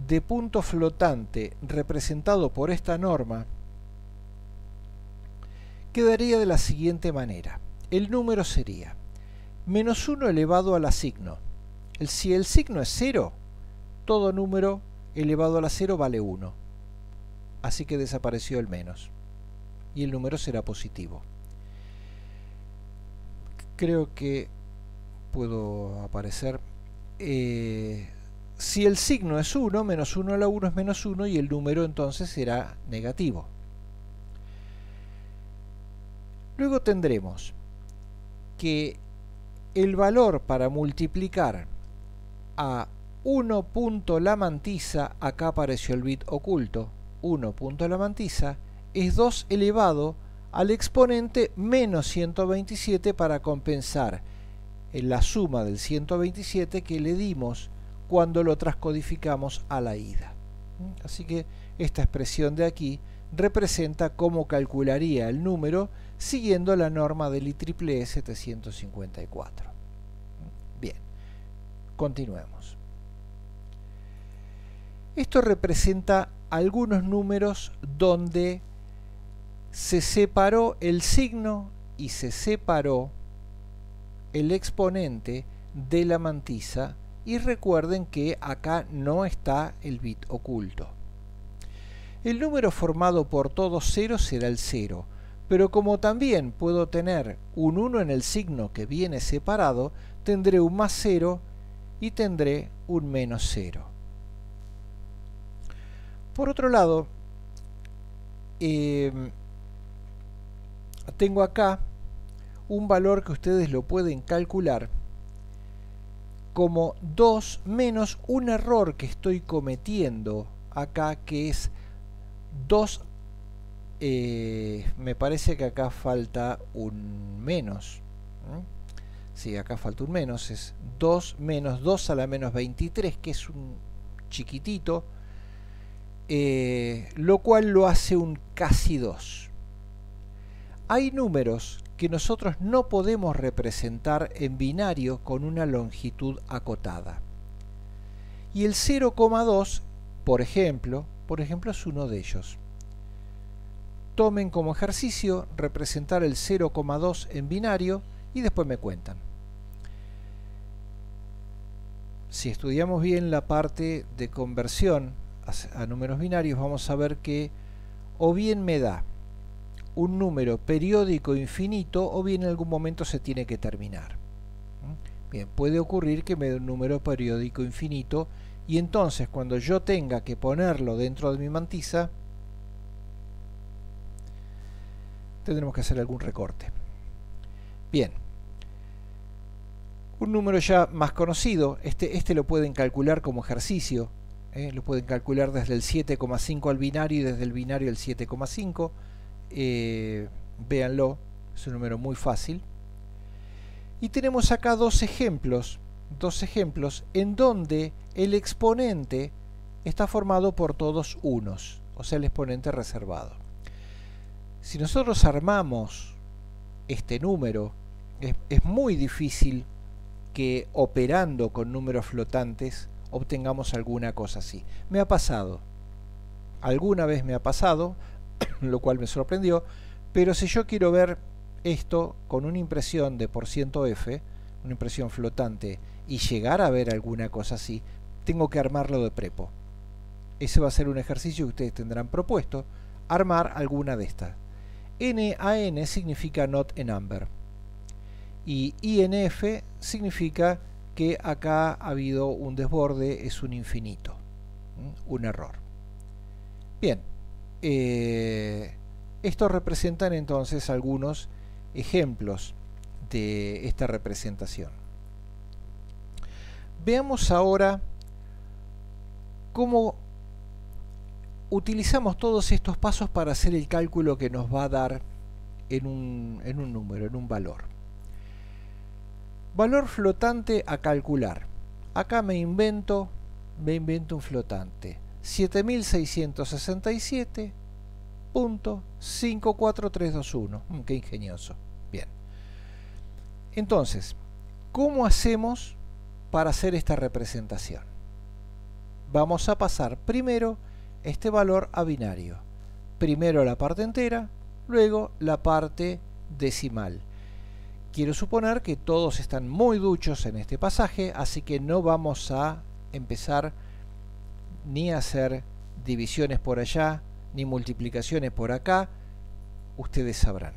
de punto flotante representado por esta norma quedaría de la siguiente manera. El número sería menos 1 elevado a la signo. Si el signo es 0, todo número elevado a la 0 vale 1. Así que desapareció el menos. Y el número será positivo. Creo que puedo aparecer. Si el signo es 1, menos 1 a la 1 es menos 1 y el número entonces será negativo. Luego tendremos que el valor para multiplicar a 1 punto la mantisa, acá apareció el bit oculto, 1 punto la mantisa, es 2 elevado al exponente menos 127 para compensar la suma del 127 que le dimos cuando lo transcodificamos a la ida. Así que esta expresión de aquí representa cómo calcularía el número siguiendo la norma del IEEE 754. Bien, continuemos. Esto representa algunos números donde se separó el signo y se separó el exponente de la mantisa, y recuerden que acá no está el bit oculto. El número formado por todos ceros será el 0, pero como también puedo tener un 1 en el signo que viene separado, tendré un más 0 y tendré un menos 0. Por otro lado, tengo acá un valor que ustedes lo pueden calcular como 2 menos un error que estoy cometiendo acá, que es 2, me parece que acá falta un menos. Sí, acá falta un menos, es 2 menos 2 a la menos 23, que es un chiquitito, lo cual lo hace un casi 2. Hay números que nosotros no podemos representar en binario con una longitud acotada. Y el 0,2, por ejemplo, es uno de ellos. Tomen como ejercicio representar el 0,2 en binario y después me cuentan. Si estudiamos bien la parte de conversión a números binarios, vamos a ver que o bien me da un número periódico infinito o bien en algún momento se tiene que terminar. Bien, puede ocurrir que me dé un número periódico infinito y entonces cuando yo tenga que ponerlo dentro de mi mantisa, tendremos que hacer algún recorte. Bien, un número ya más conocido, este lo pueden calcular como ejercicio, lo pueden calcular desde el 7,5 al binario y desde el binario al 7,5, véanlo, es un número muy fácil. Y tenemos acá dos ejemplos en donde el exponente está formado por todos unos, o sea el exponente reservado. Si nosotros armamos este número, es muy difícil que operando con números flotantes obtengamos alguna cosa así. Me ha pasado, alguna vez me ha pasado, lo cual me sorprendió, pero si yo quiero ver esto con una impresión de %f, una impresión flotante, y llegar a ver alguna cosa así, tengo que armarlo de prepo. Ese va a ser un ejercicio que ustedes tendrán propuesto, armar alguna de estas. NaN significa not a number, y INF significa que acá ha habido un desborde, es un infinito, un error. Bien, estos representan entonces algunos ejemplos de esta representación. Veamos ahora cómo utilizamos todos estos pasos para hacer el cálculo que nos va a dar en un número, en un valor. Valor flotante a calcular. Acá me invento un flotante. 7667.54321. Qué ingenioso. Bien. Entonces, ¿cómo hacemos para hacer esta representación? Vamos a pasar primero este valor a binario. Primero la parte entera, luego la parte decimal. Quiero suponer que todos están muy duchos en este pasaje, así que no vamos a empezar ni a hacer divisiones por allá, ni multiplicaciones por acá. Ustedes sabrán.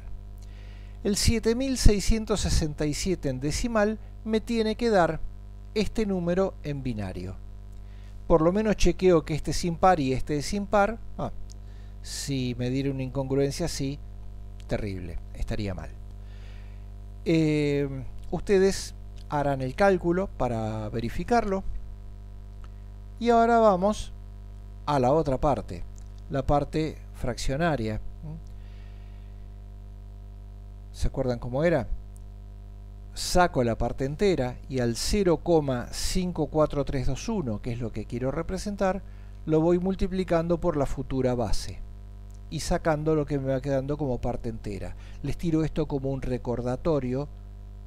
El 7667 en decimal me tiene que dar este número en binario. Por lo menos chequeo que este es impar y este es impar. Si me diera una incongruencia así, terrible, estaría mal. Ustedes harán el cálculo para verificarlo. Y ahora vamos a la otra parte, la parte fraccionaria. ¿Se acuerdan cómo era? Saco la parte entera y al 0,54321, que es lo que quiero representar, lo voy multiplicando por la futura base y sacando lo que me va quedando como parte entera. Les tiro esto como un recordatorio,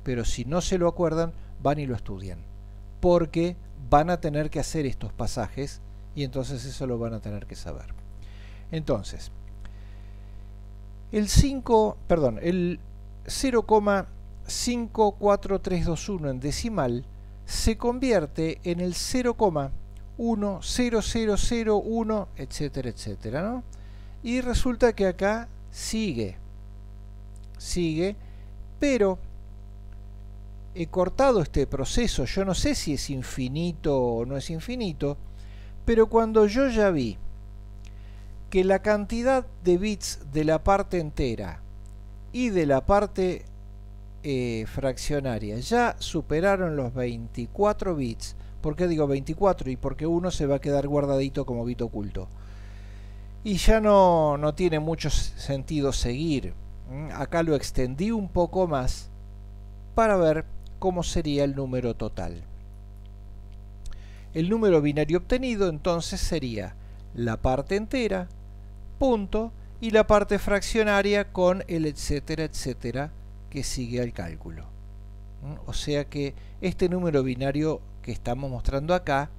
pero si no se lo acuerdan, van y lo estudian, porque van a tener que hacer estos pasajes y entonces eso lo van a tener que saber. Entonces, el 0,54321 en decimal se convierte en el 0,10001, etcétera, etcétera, ¿no? Y resulta que acá sigue, pero he cortado este proceso. Yo no sé si es infinito o no es infinito, pero cuando yo ya vi que la cantidad de bits de la parte entera y de la parte fraccionaria ya superaron los 24 bits, ¿por qué digo 24? Y porque uno se va a quedar guardadito como bit oculto. Y ya no tiene mucho sentido seguir. Acá lo extendí un poco más para ver cómo sería el número total. El número binario obtenido entonces sería la parte entera, punto, y la parte fraccionaria con el etcétera, etcétera, que sigue al cálculo. O sea que este número binario que estamos mostrando acá,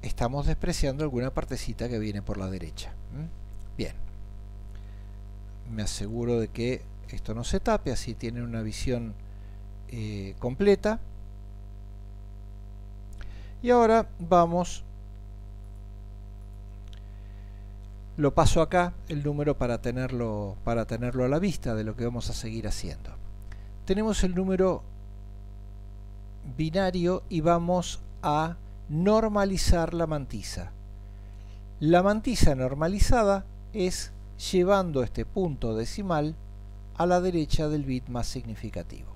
estamos despreciando alguna partecita que viene por la derecha. Bien. Me aseguro de que esto no se tape, así tienen una visión completa. Y ahora vamos, lo paso acá, el número para tenerlo a la vista de lo que vamos a seguir haciendo. Tenemos el número binario y vamos a normalizar la mantisa. La mantisa normalizada es llevando este punto decimal a la derecha del bit más significativo.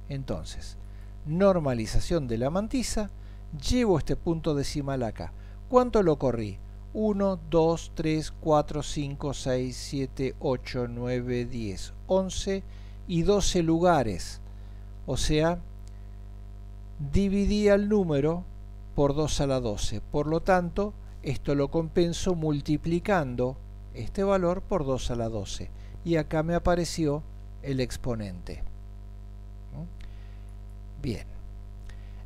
Entonces, normalización de la mantisa, llevo este punto decimal acá. ¿Cuánto lo corrí? 1, 2, 3, 4, 5, 6, 7, 8, 9, 10, 11 y 12 lugares. O sea, dividí el número por 2 a la 12. Por lo tanto, esto lo compenso multiplicando este valor por 2 a la 12. Y acá me apareció el exponente. Bien.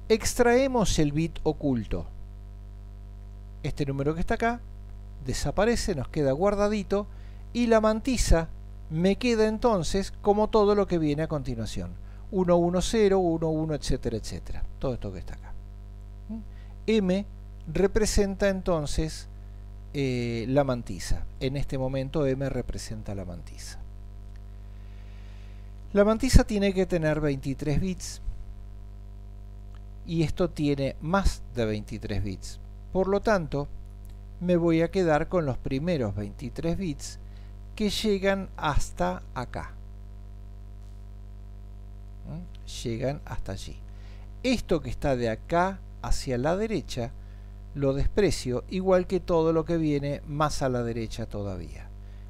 Extraemos el bit oculto. Este número que está acá desaparece, nos queda guardadito y la mantisa me queda entonces como todo lo que viene a continuación. 1, 1, 0, 1, 1, etcétera, etcétera. Todo esto que está acá. M representa entonces la mantisa. En este momento M representa la mantisa. La mantisa tiene que tener 23 bits y esto tiene más de 23 bits. Por lo tanto, me voy a quedar con los primeros 23 bits que llegan hasta acá. Llegan hasta allí. Esto que está de acá hacia la derecha lo desprecio, igual que todo lo que viene más a la derecha todavía.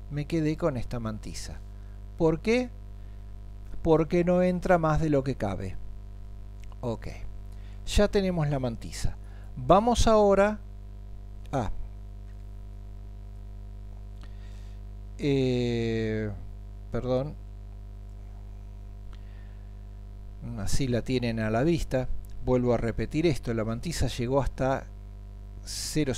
Me quedé con esta mantisa. ¿Por qué? Porque no entra más de lo que cabe. Ok. Ya tenemos la mantisa. Vamos ahora a... perdón. Así la tienen a la vista. Vuelvo a repetir esto. La mantisa llegó hasta 000.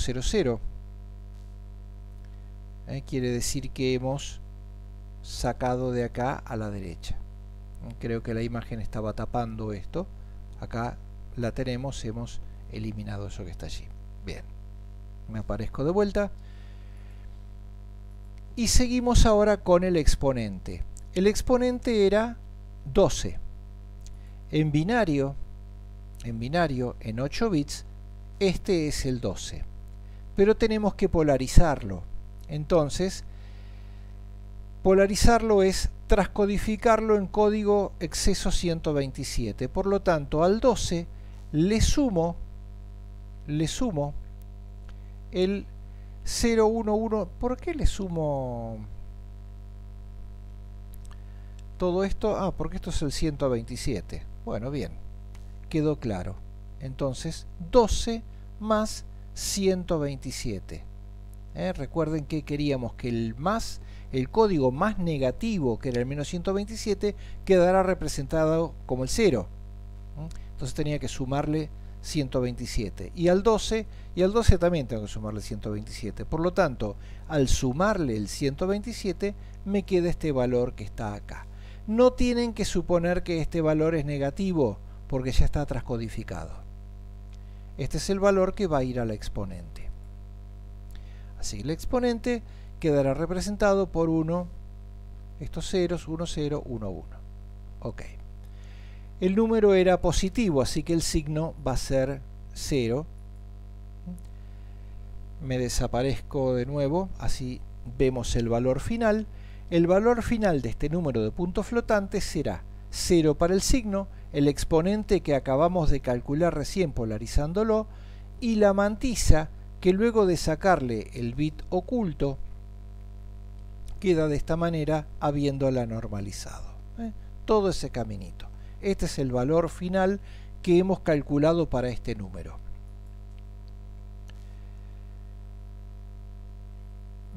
Quiere decir que hemos sacado de acá a la derecha. Creo que la imagen estaba tapando esto. Acá la tenemos, hemos eliminado eso que está allí. Bien, me aparezco de vuelta. Y seguimos ahora con el exponente. El exponente era 12. En binario, en 8 bits, este es el 12. Pero tenemos que polarizarlo. Entonces, polarizarlo es transcodificarlo en código exceso 127. Por lo tanto, al 12 le sumo el 011. ¿Por qué le sumo todo esto? Ah, porque esto es el 127. Bueno, bien, quedó claro. Entonces, 12 más 127. Recuerden que queríamos que el código más negativo, que era el menos 127, quedara representado como el 0. Entonces tenía que sumarle 127. Y al 12 también tengo que sumarle 127. Por lo tanto, al sumarle el 127, me queda este valor que está acá. No tienen que suponer que este valor es negativo, porque ya está transcodificado. Este es el valor que va a ir al exponente. Así que el exponente quedará representado por 1, estos ceros, 1, 0, 1, 1. Ok. El número era positivo, así que el signo va a ser 0. Me desaparezco de nuevo, así vemos el valor final. El valor final de este número de puntos flotantes será 0 para el signo, el exponente que acabamos de calcular recién polarizándolo, y la mantisa que luego de sacarle el bit oculto queda de esta manera habiéndola normalizado. Todo ese caminito. Este es el valor final que hemos calculado para este número.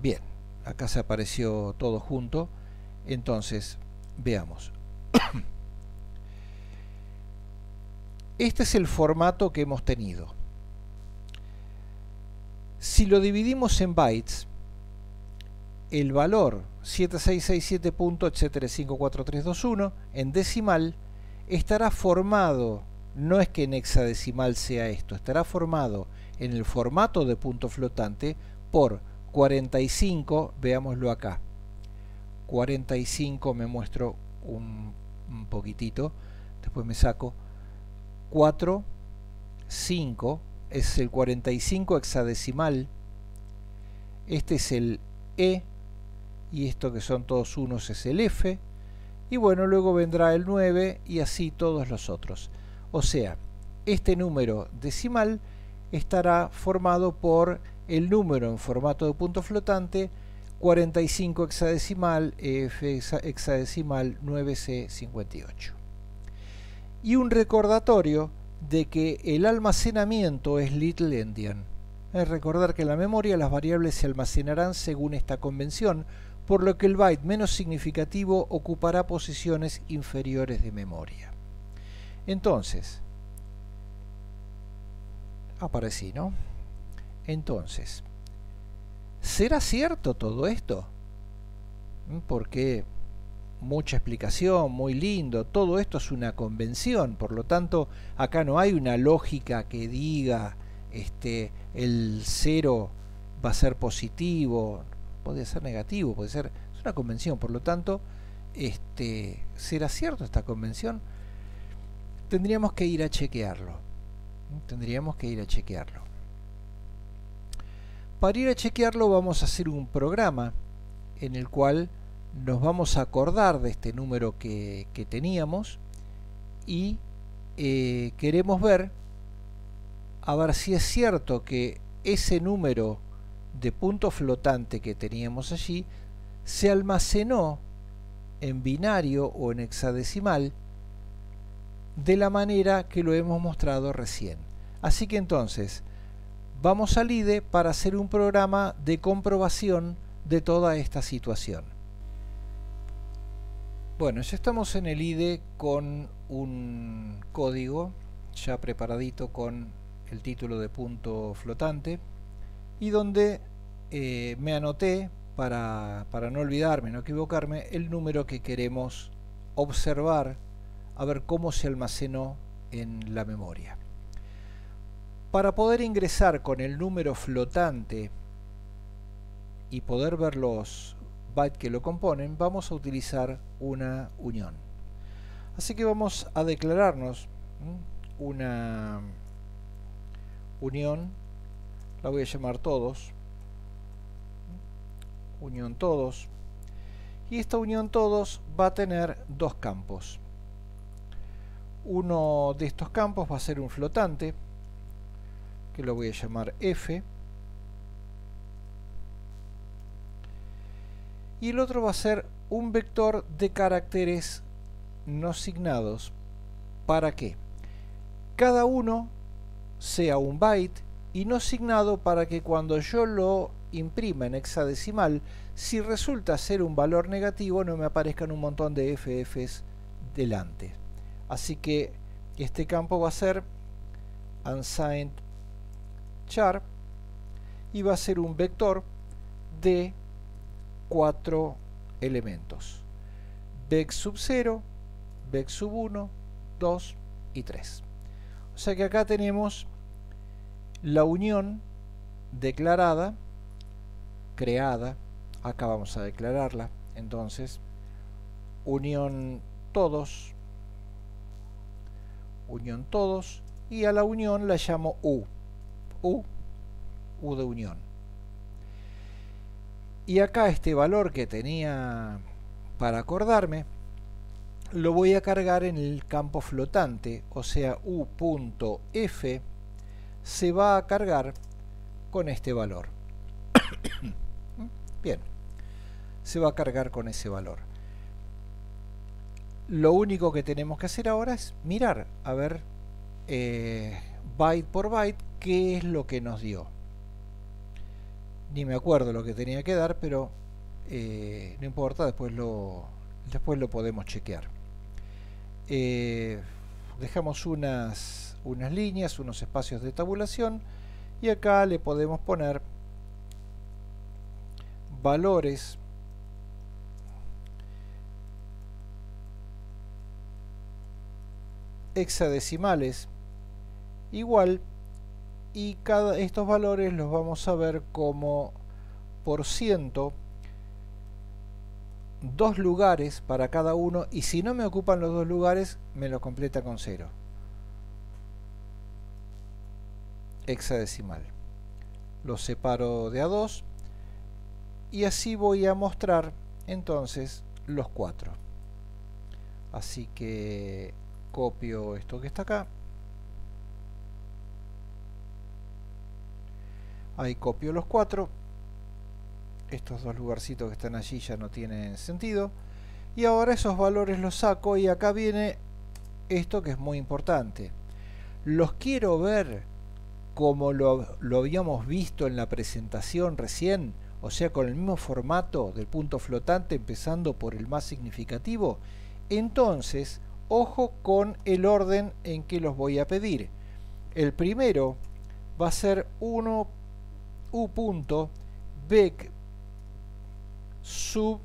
Bien, acá se apareció todo junto. Entonces, veamos. Este es el formato que hemos tenido. Si lo dividimos en bytes, el valor 7667. etcétera 54321 en decimal estará formado, no es que en hexadecimal sea esto, estará formado en el formato de punto flotante por 45, veámoslo acá. 45 me muestro un poquitito, después me saco. 4, 5, es el 45 hexadecimal, este es el E, y esto que son todos unos es el F, y bueno, luego vendrá el 9 y así todos los otros. O sea, este número decimal estará formado por el número en formato de punto flotante 45 hexadecimal, F hexadecimal 9C58. Y un recordatorio de que el almacenamiento es little endian. Es recordar que en la memoria las variables se almacenarán según esta convención, por lo que el byte menos significativo ocupará posiciones inferiores de memoria. Entonces, aparecí, ¿no? Entonces, ¿será cierto todo esto? Porque mucha explicación, muy lindo, todo esto es una convención, por lo tanto, acá no hay una lógica que diga el 0 va a ser positivo, puede ser negativo, puede ser, es una convención, por lo tanto, ¿será cierto esta convención? Tendríamos que ir a chequearlo. Tendríamos que ir a chequearlo. Para ir a chequearlo vamos a hacer un programa en el cual nos vamos a acordar de este número que teníamos y queremos ver a ver si es cierto que ese número de punto flotante que teníamos allí se almacenó en binario o en hexadecimal de la manera que lo hemos mostrado recién. Así que entonces vamos al IDE para hacer un programa de comprobación de toda esta situación. Bueno, ya estamos en el IDE con un código ya preparadito con el título de punto flotante y donde me anoté para no olvidarme, no equivocarme, el número que queremos observar, a ver cómo se almacenó en la memoria. Para poder ingresar con el número flotante y poder ver los bytes que lo componen, vamos a utilizar una unión. Así que vamos a declararnos una unión, la voy a llamar todos, unión todos, y esta unión todos va a tener dos campos. Uno de estos campos va a ser un flotante, que lo voy a llamar F, y el otro va a ser un vector de caracteres no signados. ¿Para qué? Cada uno sea un byte y no signado para que cuando yo lo imprima en hexadecimal, si resulta ser un valor negativo, no me aparezcan un montón de FFs delante. Así que este campo va a ser unsigned char y va a ser un vector de 4 elementos: vex sub 0, vex sub 1, 2 y 3. O sea que acá tenemos la unión declarada, creada. Acá vamos a declararla. Entonces, unión todos, y a la unión la llamo U de unión. Y acá este valor que tenía para acordarme lo voy a cargar en el campo flotante, o sea, u.f se va a cargar con este valor. Bien, se va a cargar con ese valor. Lo único que tenemos que hacer ahora es mirar, a ver, byte por byte, qué es lo que nos dio. Ni me acuerdo lo que tenía que dar, pero no importa, después lo podemos chequear. Dejamos unas líneas, unos espacios de tabulación, y acá le podemos poner valores hexadecimales igual, y estos valores los vamos a ver como por ciento, 2 lugares para cada uno, y si no me ocupan los 2 lugares me lo completa con 0. hexadecimal. Lo separo de a 2 y así voy a mostrar entonces los 4. Así que copio esto que está acá. Ahí copio los 4. Estos dos lugarcitos que están allí ya no tienen sentido. Y ahora esos valores los saco y acá viene esto que es muy importante. Los quiero ver como lo habíamos visto en la presentación recién, o sea, con el mismo formato del punto flotante, empezando por el más significativo. Entonces, ojo con el orden en que los voy a pedir. El primero va a ser 1 u.bec sub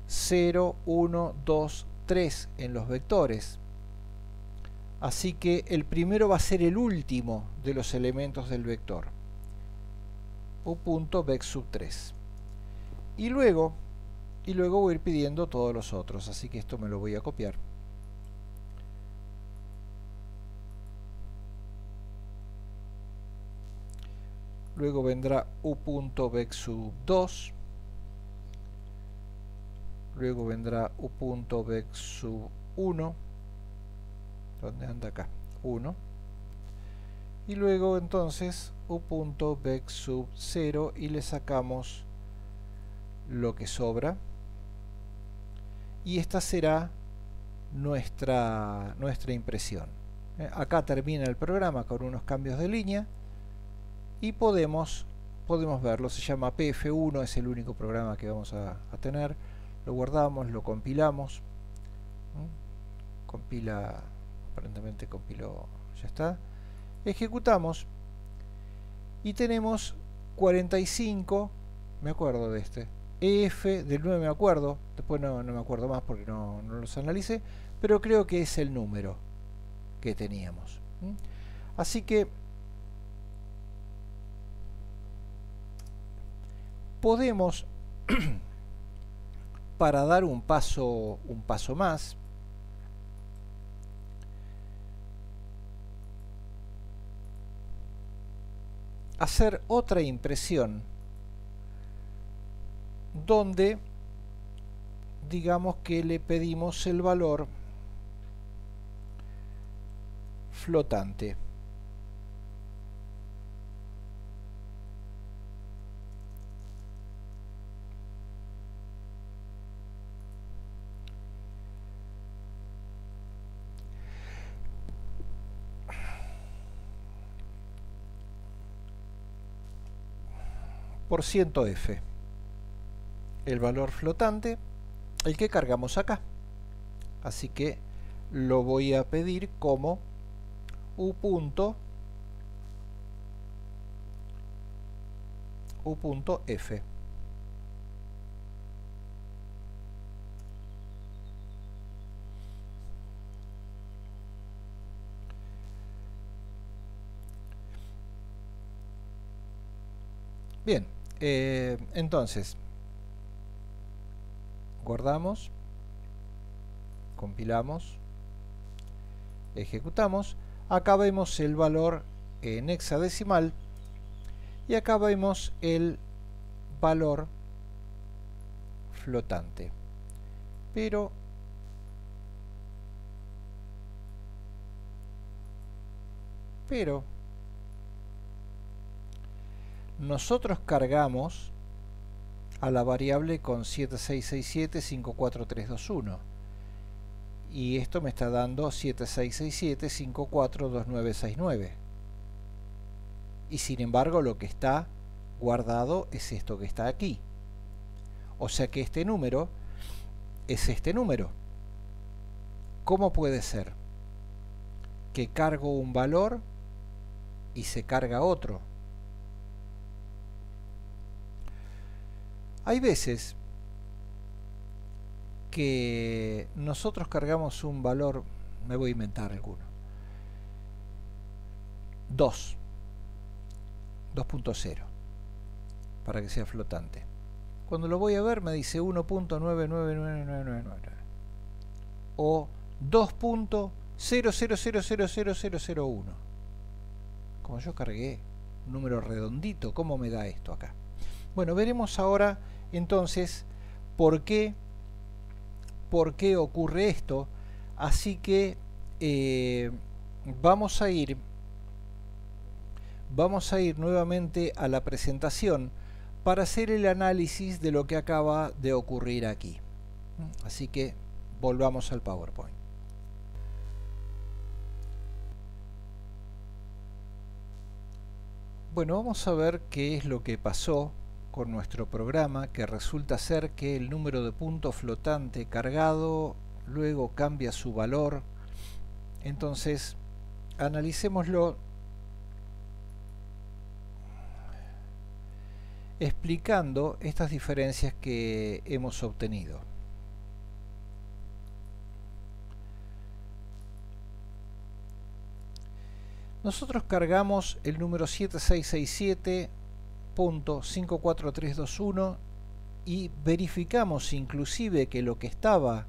0, 1, 2, 3 en los vectores. Así que el primero va a ser el último de los elementos del vector. u.bec sub 3. Y luego voy a ir pidiendo todos los otros. Así que esto me lo voy a copiar. Luego vendrá u.bec sub 2. Luego vendrá u.bec sub 1. ¿Dónde anda acá? 1. Y luego entonces u.bec sub 0 y le sacamos lo que sobra. Y esta será nuestra impresión. Acá termina el programa con unos cambios de línea. Y podemos verlo. Se llama PF1, es el único programa que vamos a tener. Lo guardamos, lo compilamos. Compila, aparentemente compiló, ya está. Ejecutamos y tenemos 45, me acuerdo de este. EF del 9 me acuerdo, después no me acuerdo más porque no los analicé, pero creo que es el número que teníamos. Así que podemos, para dar un paso más, hacer otra impresión donde digamos que le pedimos el valor flotante. Por ciento F, el valor flotante, el que cargamos acá. Así que lo voy a pedir como u.f. Bien, entonces guardamos, compilamos, ejecutamos. Acá vemos el valor en hexadecimal y acá vemos el valor flotante. Pero nosotros cargamos a la variable con 7667 54321 y esto me está dando 7667 542969 y sin embargo lo que está guardado es esto que está aquí, o sea que este número es este número. ¿Cómo puede ser que cargo un valor y se carga otro? Hay veces que nosotros cargamos un valor, me voy a inventar alguno, 2.0 para que sea flotante. Cuando lo voy a ver me dice 1.999999 o 2.0000000. 0,0000001. Como yo cargué un número redondito, ¿cómo me da esto acá? Bueno, veremos ahora entonces por qué ocurre esto. Así que vamos a ir nuevamente a la presentación para hacer el análisis de lo que acaba de ocurrir aquí. Así que volvamos al PowerPoint. Bueno, vamos a ver qué es lo que pasó con nuestro programa, que resulta ser que el número de punto flotante cargado luego cambia su valor. Entonces, analicémoslo explicando estas diferencias que hemos obtenido. Nosotros cargamos el número 7667.54321 y verificamos inclusive que lo que estaba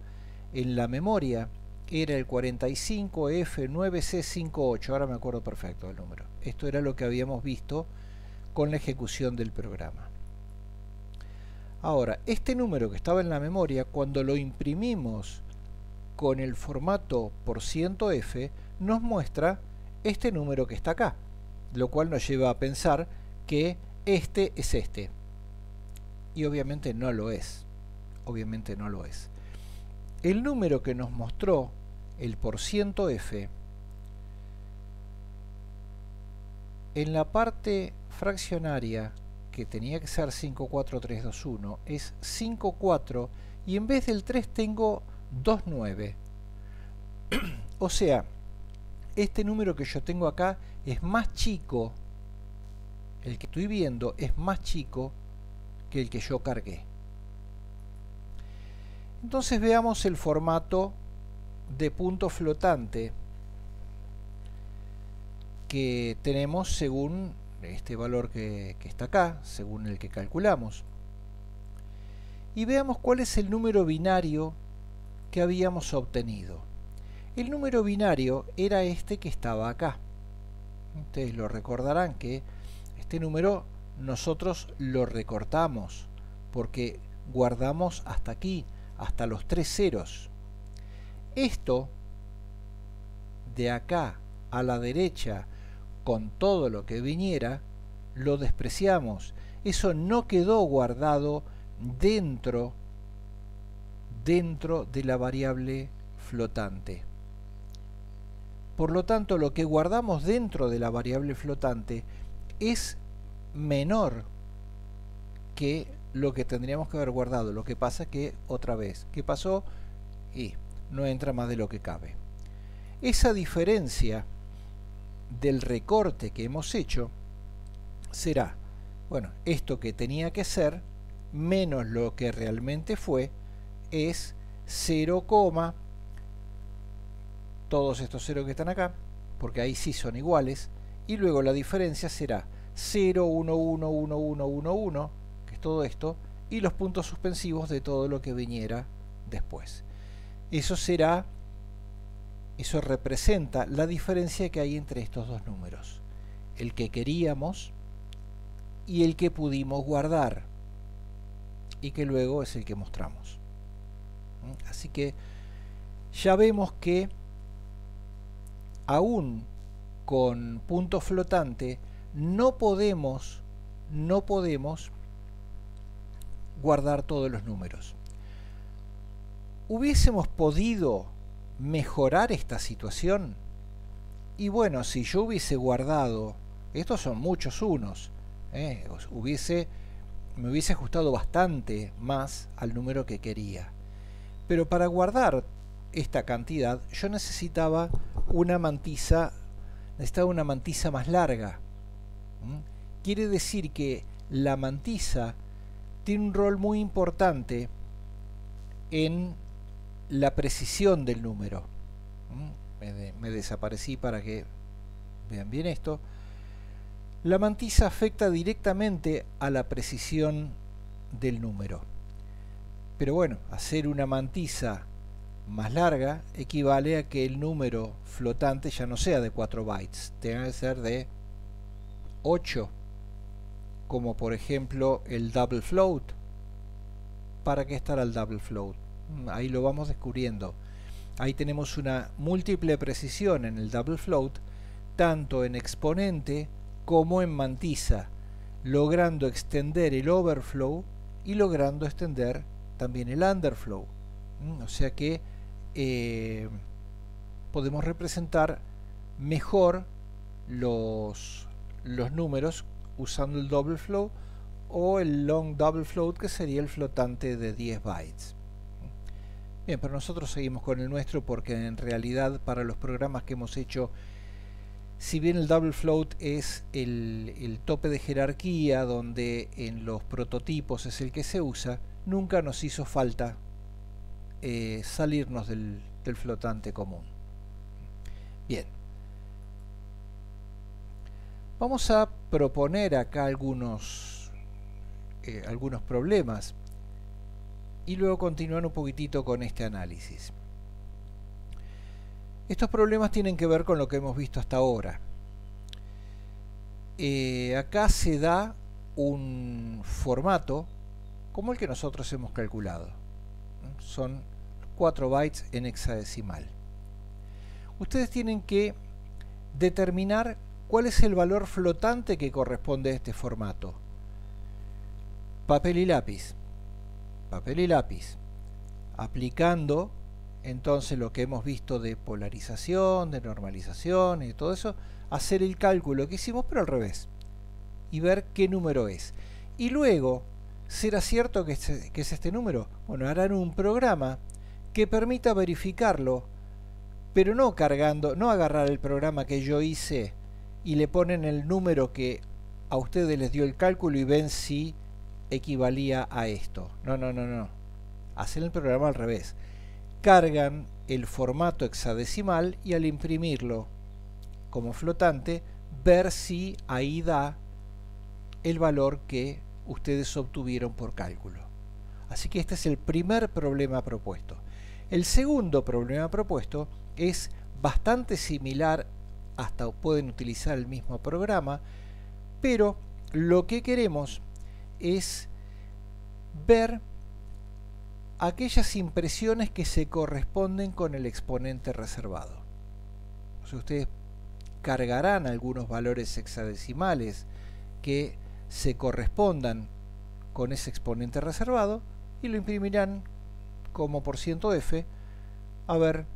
en la memoria era el 45F9C58. Ahora me acuerdo perfecto del número. Esto era lo que habíamos visto con la ejecución del programa. Ahora, este número que estaba en la memoria, cuando lo imprimimos con el formato %F, nos muestra este número que está acá, lo cual nos lleva a pensar que este es este. Y obviamente no lo es. Obviamente no lo es. El número que nos mostró el %F en la parte fraccionaria, que tenía que ser 54321, es 54 y en vez del 3 tengo 29. O sea, este número que yo tengo acá es más chico, el que estoy viendo es más chico que el que yo cargué. Entonces veamos el formato de punto flotante que tenemos según este valor que está acá, según el que calculamos. Y veamos cuál es el número binario que habíamos obtenido. El número binario era este que estaba acá. Ustedes lo recordarán que este número nosotros lo recortamos porque guardamos hasta aquí, hasta los 3 ceros. Esto de acá a la derecha, con todo lo que viniera, lo despreciamos. Eso no quedó guardado dentro de la variable flotante. Por lo tanto, lo que guardamos dentro de la variable flotante es menor que lo que tendríamos que haber guardado. Lo que pasa es que, otra vez, ¿qué pasó? Y no entra más de lo que cabe. Esa diferencia del recorte que hemos hecho será, bueno, esto que tenía que ser menos lo que realmente fue, es 0, todos estos ceros que están acá, porque ahí sí son iguales, y luego la diferencia será 0, 1, 1, 1, 1, 1, 1, que es todo esto, y los puntos suspensivos de todo lo que viniera después. Eso representa la diferencia que hay entre estos dos números, el que queríamos y el que pudimos guardar, y que luego es el que mostramos. Así que ya vemos que aún con punto flotante no podemos guardar todos los números. ¿Hubiésemos podido mejorar esta situación? Y bueno, si yo hubiese guardado, estos son muchos unos, me hubiese ajustado bastante más al número que quería. Pero para guardar esta cantidad yo necesitaba una mantisa más larga. Quiere decir que la mantisa tiene un rol muy importante en la precisión del número. Me desaparecí para que vean bien esto. La mantisa afecta directamente a la precisión del número. Pero bueno, hacer una mantisa más larga equivale a que el número flotante ya no sea de 4 bytes, tenga que ser de 8, como por ejemplo el double float. ¿Para qué estará el double float? Ahí lo vamos descubriendo. Ahí tenemos una múltiple precisión en el double float, tanto en exponente como en mantisa, logrando extender el overflow y logrando extender también el underflow. O sea que podemos representar mejor los números usando el double flow o el long double float, que sería el flotante de 10 bytes. Bien, pero nosotros seguimos con el nuestro porque en realidad para los programas que hemos hecho, si bien el double float es el tope de jerarquía donde en los prototipos es el que se usa, nunca nos hizo falta salirnos del flotante común. Bien, vamos a proponer acá algunos problemas y luego continuar un poquitito con este análisis. Estos problemas tienen que ver con lo que hemos visto hasta ahora. Acá se da un formato como el que nosotros hemos calculado. Son 4 bytes en hexadecimal. Ustedes tienen que determinar cuál es el valor flotante que corresponde a este formato. Papel y lápiz. Papel y lápiz. Aplicando entonces lo que hemos visto de polarización, de normalización y todo eso, hacer el cálculo que hicimos pero al revés y ver qué número es. Y luego, ¿será cierto que es este número? Bueno, harán un programa que permita verificarlo, pero no cargando, no agarrar el programa que yo hice y le ponen el número que a ustedes les dio el cálculo y ven si equivalía a esto. No, no, no, no. Hacen el programa al revés. Cargan el formato hexadecimal y al imprimirlo como flotante, ver si ahí da el valor que ustedes obtuvieron por cálculo. Así que este es el primer problema propuesto. El segundo problema propuesto es bastante similar, hasta pueden utilizar el mismo programa, pero lo que queremos es ver aquellas impresiones que se corresponden con el exponente reservado. O sea, ustedes cargarán algunos valores hexadecimales que se correspondan con ese exponente reservado y lo imprimirán como %f a ver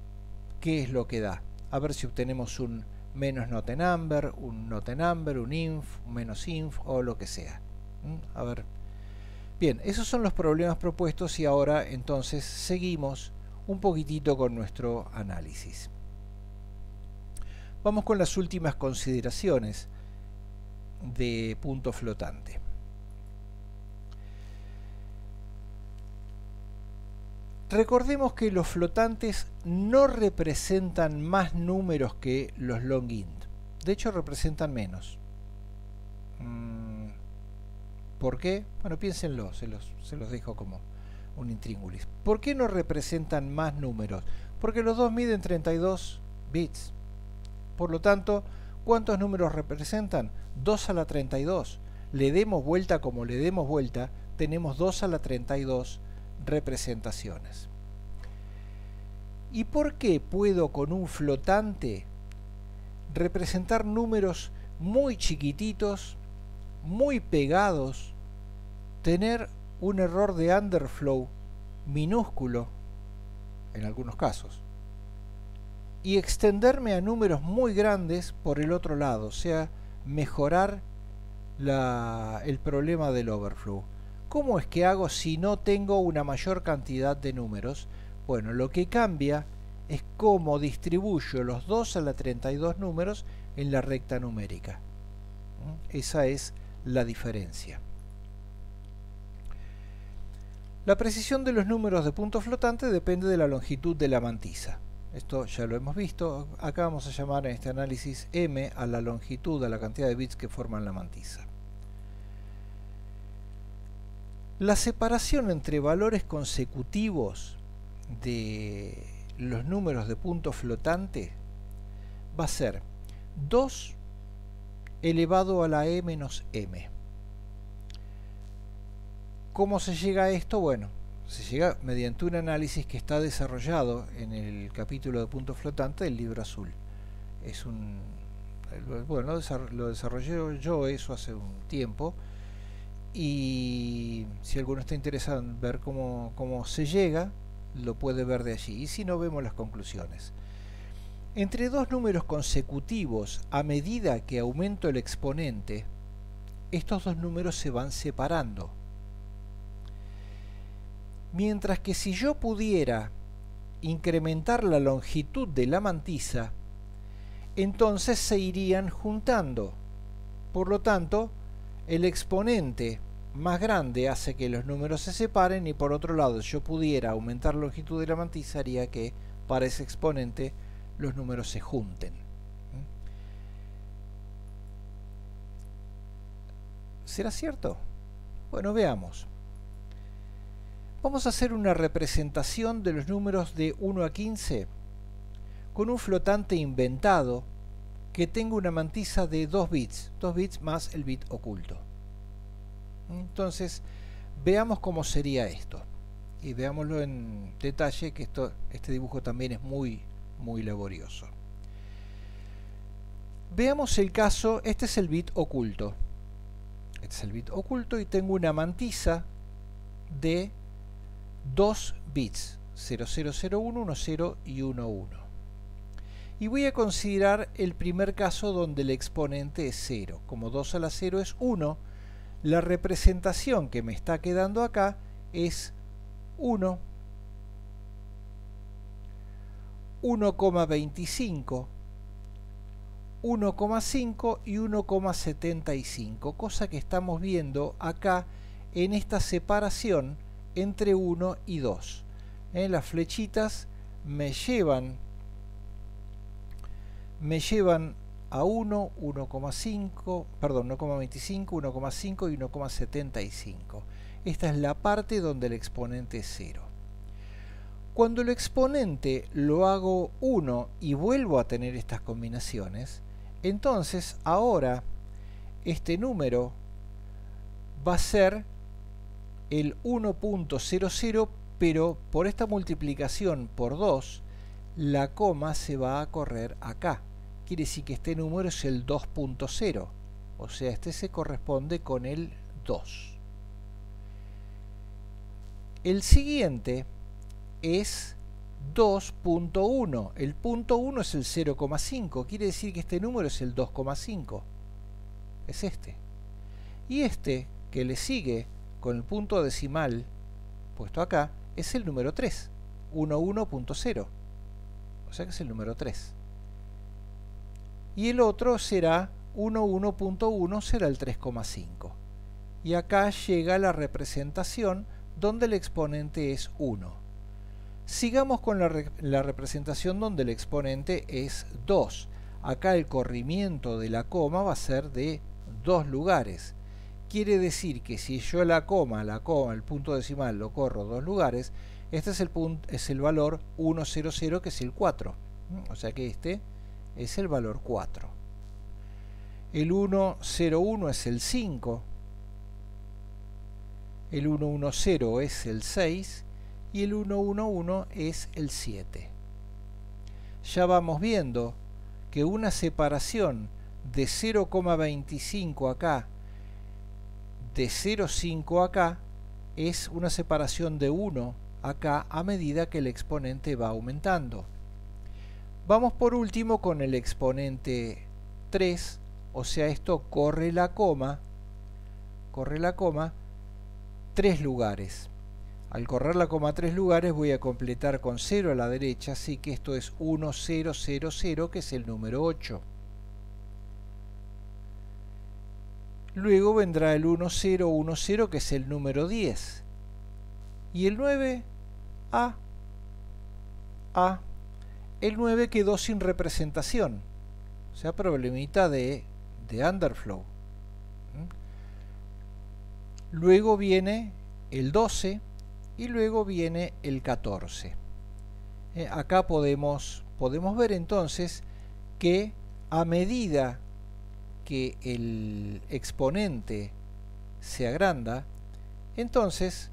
qué es lo que da. A ver si obtenemos un menos not a number, un not a number, un inf, un menos inf o lo que sea. A ver. Bien, esos son los problemas propuestos y ahora entonces seguimos un poquitito con nuestro análisis. Vamos con las últimas consideraciones de punto flotante. Recordemos que los flotantes no representan más números que los long int. De hecho, representan menos. ¿Por qué? Bueno, piénsenlo, se los dejo como un intríngulis. ¿Por qué no representan más números? Porque los dos miden 32 bits. Por lo tanto, ¿cuántos números representan? 2 a la 32. Le demos vuelta como le demos vuelta, tenemos 2 a la 32 representaciones. ¿Y por qué puedo con un flotante representar números muy chiquititos, muy pegados, tener un error de underflow minúsculo en algunos casos y extenderme a números muy grandes por el otro lado, o sea, mejorar el problema del overflow? ¿Cómo es que hago si no tengo una mayor cantidad de números? Bueno, lo que cambia es cómo distribuyo los 2 a la 32 números en la recta numérica. Esa es la diferencia. La precisión de los números de punto flotante depende de la longitud de la mantisa. Esto ya lo hemos visto. Acá vamos a llamar en este análisis m a la longitud, a la cantidad de bits que forman la mantisa. La separación entre valores consecutivos de los números de punto flotante va a ser 2 elevado a la e menos m. ¿Cómo se llega a esto? Bueno, se llega mediante un análisis que está desarrollado en el capítulo de punto flotante del libro azul. Bueno, lo desarrollé yo eso hace un tiempo, y si alguno está interesado en ver cómo se llega, lo puede ver de allí, y si no, vemos las conclusiones. Entre dos números consecutivos, a medida que aumento el exponente, estos dos números se van separando. Mientras que si yo pudiera incrementar la longitud de la mantisa, entonces se irían juntando. Por lo tanto, el exponente más grande hace que los números se separen, y por otro lado, si yo pudiera aumentar la longitud de la mantisa, haría que para ese exponente los números se junten. ¿Será cierto? Bueno, veamos. Vamos a hacer una representación de los números de 1 a 15 con un flotante inventado que tenga una mantisa de 2 bits más el bit oculto. Entonces, veamos cómo sería esto. Y veámoslo en detalle, que este dibujo también es muy laborioso. Veamos el caso. Este es el bit oculto. Este es el bit oculto y tengo una mantisa de 2 bits, 0001, 10 y 11. Y voy a considerar el primer caso donde el exponente es 0. Como 2 a la 0 es 1, la representación que me está quedando acá es 1, 1,25, 1,5 y 1,75, cosa que estamos viendo acá en esta separación entre 1 y 2. Las flechitas me llevan a 1, 1,5, perdón, 1,25, 1,5 y 1,75. Esta es la parte donde el exponente es 0. Cuando el exponente lo hago 1 y vuelvo a tener estas combinaciones, entonces ahora este número va a ser el 1.00, pero por esta multiplicación por 2, la coma se va a correr acá. Quiere decir que este número es el 2.0, o sea, este se corresponde con el 2. El siguiente es 2.1. El punto 1 es el 0,5, quiere decir que este número es el 2,5. Es este. Y este que le sigue con el punto decimal puesto acá es el número 3, 11.0. O sea que es el número 3. Y el otro será 11.1, será el 3,5. Y acá llega la representación donde el exponente es 1. Sigamos con la representación donde el exponente es 2. Acá el corrimiento de la coma va a ser de 2 lugares. Quiere decir que si yo el punto decimal lo corro 2 lugares, este es el valor 100, que es el 4. O sea que este es el valor 4. El 101 es el 5. El 110 es el 6. Y el 111 es el 7. Ya vamos viendo que una separación de 0,25 acá, de 0,5 acá, es una separación de 1 acá a medida que el exponente va aumentando. Vamos por último con el exponente 3, o sea, esto corre la coma 3 lugares. Al correr la coma 3 lugares voy a completar con 0 a la derecha, así que esto es 1000, que es el número 8. Luego vendrá el 1010, que es el número 10. Y el 9, el 9 quedó sin representación, o sea, problemita de underflow. Luego viene el 12 y luego viene el 14. Acá podemos ver entonces que a medida que el exponente se agranda, entonces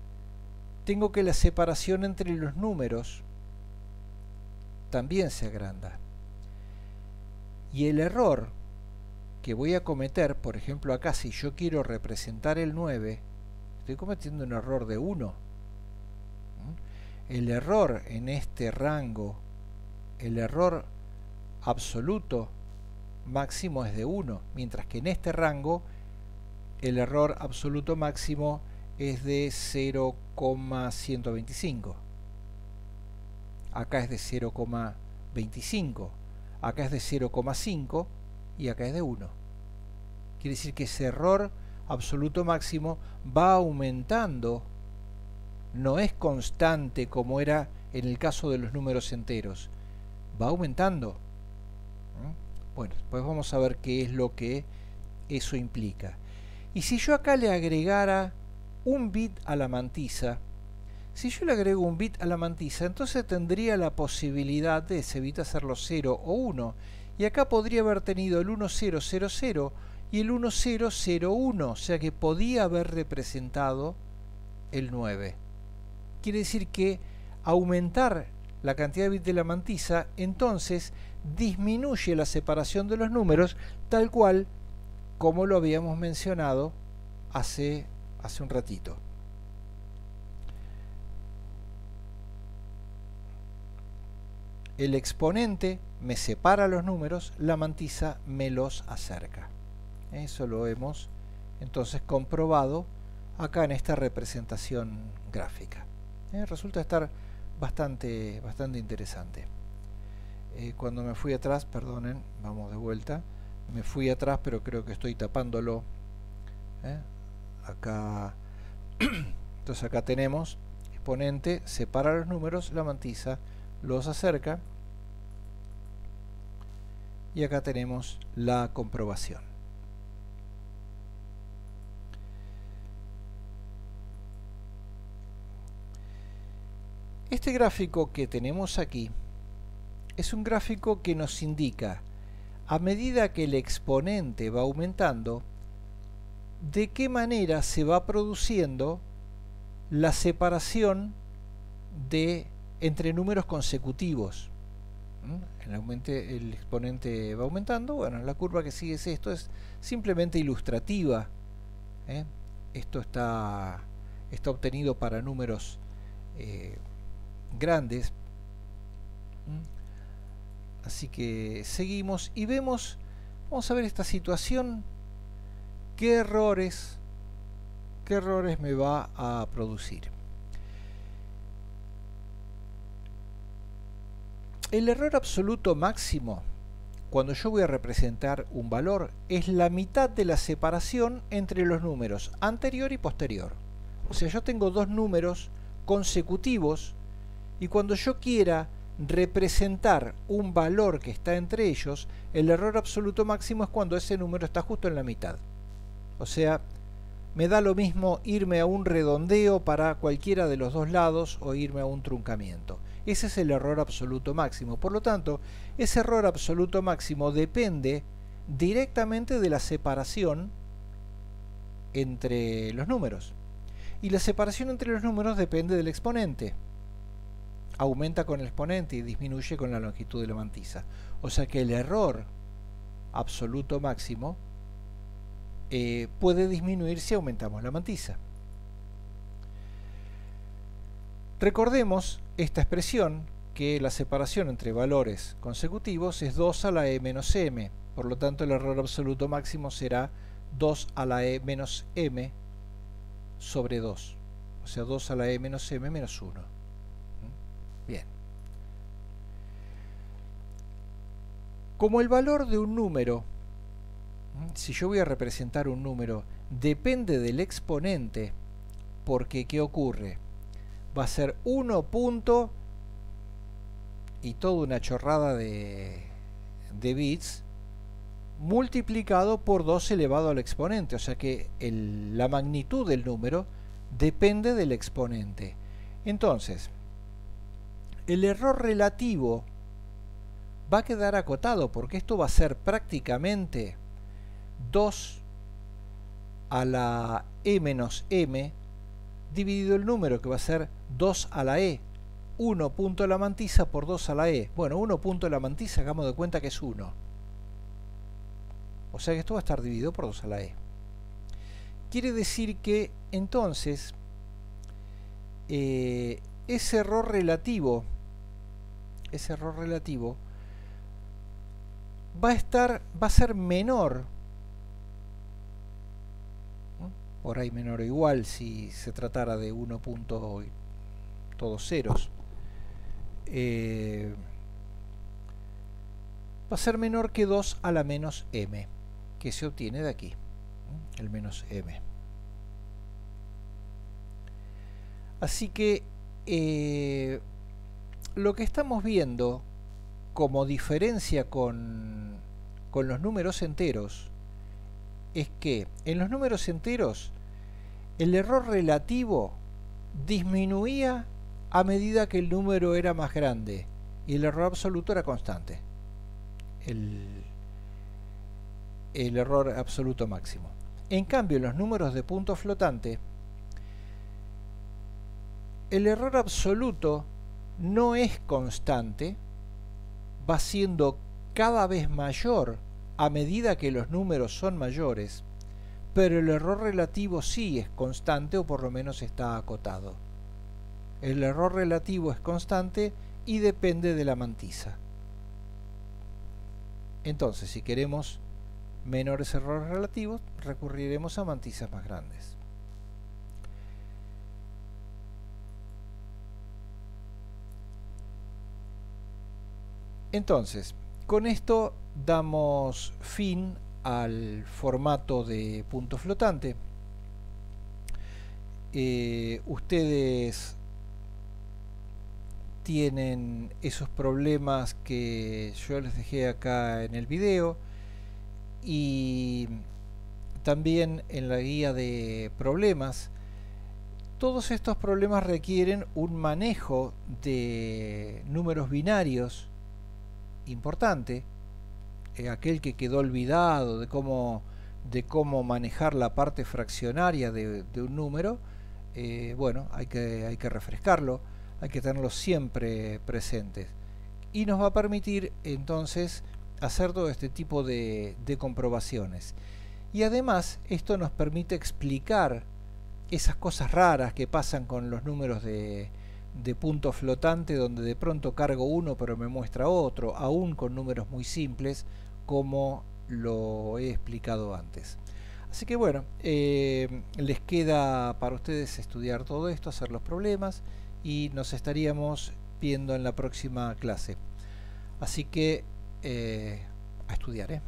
tengo que la separación entre los números también se agranda. Y el error que voy a cometer, por ejemplo acá, si yo quiero representar el 9, estoy cometiendo un error de 1. El error en este rango, el error absoluto máximo es de 1, mientras que en este rango el error absoluto máximo es de 0,125. Acá es de 0,25, acá es de 0,5 y acá es de 1. Quiere decir que ese error absoluto máximo va aumentando, no es constante como era en el caso de los números enteros, va aumentando. Bueno, pues vamos a ver qué es lo que eso implica. Y si yo acá le agregara un bit a la mantisa, si yo le agrego un bit a la mantisa, entonces tendría la posibilidad de ese bit hacerlo 0 o 1. Y acá podría haber tenido el 1000 y el 1001, o sea que podía haber representado el 9. Quiere decir que aumentar la cantidad de bits de la mantisa, entonces disminuye la separación de los números, tal cual como lo habíamos mencionado hace un ratito. El exponente me separa los números, la mantisa me los acerca. Eso lo hemos entonces comprobado acá en esta representación gráfica. Resulta estar bastante interesante. Cuando me fui atrás, perdonen, vamos de vuelta, me fui atrás pero creo que estoy tapándolo. Acá entonces acá tenemos exponente, separa los números, la mantisa los acerca, y acá tenemos la comprobación. Este gráfico que tenemos aquí es un gráfico que nos indica, a medida que el exponente va aumentando, de qué manera se va produciendo la separación entre números consecutivos. El exponente va aumentando, bueno, la curva que sigue es esto, es simplemente ilustrativa. Esto está obtenido para números grandes. Así que seguimos y vemos, vamos a ver esta situación, qué errores me va a producir. El error absoluto máximo, cuando yo voy a representar un valor, es la mitad de la separación entre los números anterior y posterior. O sea, yo tengo dos números consecutivos y cuando yo quiera representar un valor que está entre ellos, el error absoluto máximo es cuando ese número está justo en la mitad. O sea, me da lo mismo irme a un redondeo para cualquiera de los dos lados o irme a un truncamiento. Ese es el error absoluto máximo. Por lo tanto, ese error absoluto máximo depende directamente de la separación entre los números. Y la separación entre los números depende del exponente. Aumenta con el exponente y disminuye con la longitud de la mantisa. O sea que el error absoluto máximo puede disminuir si aumentamos la mantisa. Recordemos esta expresión, que la separación entre valores consecutivos es 2 a la e menos m. Por lo tanto, el error absoluto máximo será 2 a la e menos m sobre 2. O sea, 2 a la e menos m menos 1. Bien. Como el valor de un número, si yo voy a representar un número, depende del exponente, porque ¿qué ocurre? Va a ser 1 punto y toda una chorrada de bits multiplicado por 2 elevado al exponente. O sea que la magnitud del número depende del exponente. Entonces, El error relativo va a quedar acotado porque esto va a ser prácticamente 2 a la e menos m dividido el número, que va a ser 2 a la e. 1 punto de la mantisa por 2 a la e. Bueno, 1 punto de la mantisa, hagamos de cuenta que es 1. O sea que esto va a estar dividido por 2 a la e. Quiere decir que entonces ese error relativo va a ser menor, por ahí menor o igual si se tratara de 1 punto todos ceros, va a ser menor que 2 a la menos m, que se obtiene de aquí, el menos m. Así que lo que estamos viendo como diferencia con los números enteros es que en los números enteros el error relativo disminuía a medida que el número era más grande y el error absoluto era constante, el error absoluto máximo. En cambio, en los números de punto flotante, el error absoluto no es constante, va siendo cada vez mayor a medida que los números son mayores, pero el error relativo sí es constante, o por lo menos está acotado. El error relativo es constante y depende de la mantisa. Entonces, si queremos menores errores relativos, recurriremos a mantisas más grandes. Entonces, con esto damos fin al formato de punto flotante. Ustedes tienen esos problemas que yo les dejé acá en el video y también en la guía de problemas. Todos estos problemas requieren un manejo de números binarios importante, aquel que quedó olvidado de cómo manejar la parte fraccionaria de un número. Bueno, hay que refrescarlo, hay que tenerlo siempre presentes y nos va a permitir entonces hacer todo este tipo de comprobaciones, y además esto nos permite explicar esas cosas raras que pasan con los números de punto flotante, donde de pronto cargo uno pero me muestra otro, aún con números muy simples como lo he explicado antes. Así que bueno, les queda para ustedes estudiar todo esto, hacer los problemas, y nos estaríamos viendo en la próxima clase. Así que a estudiar,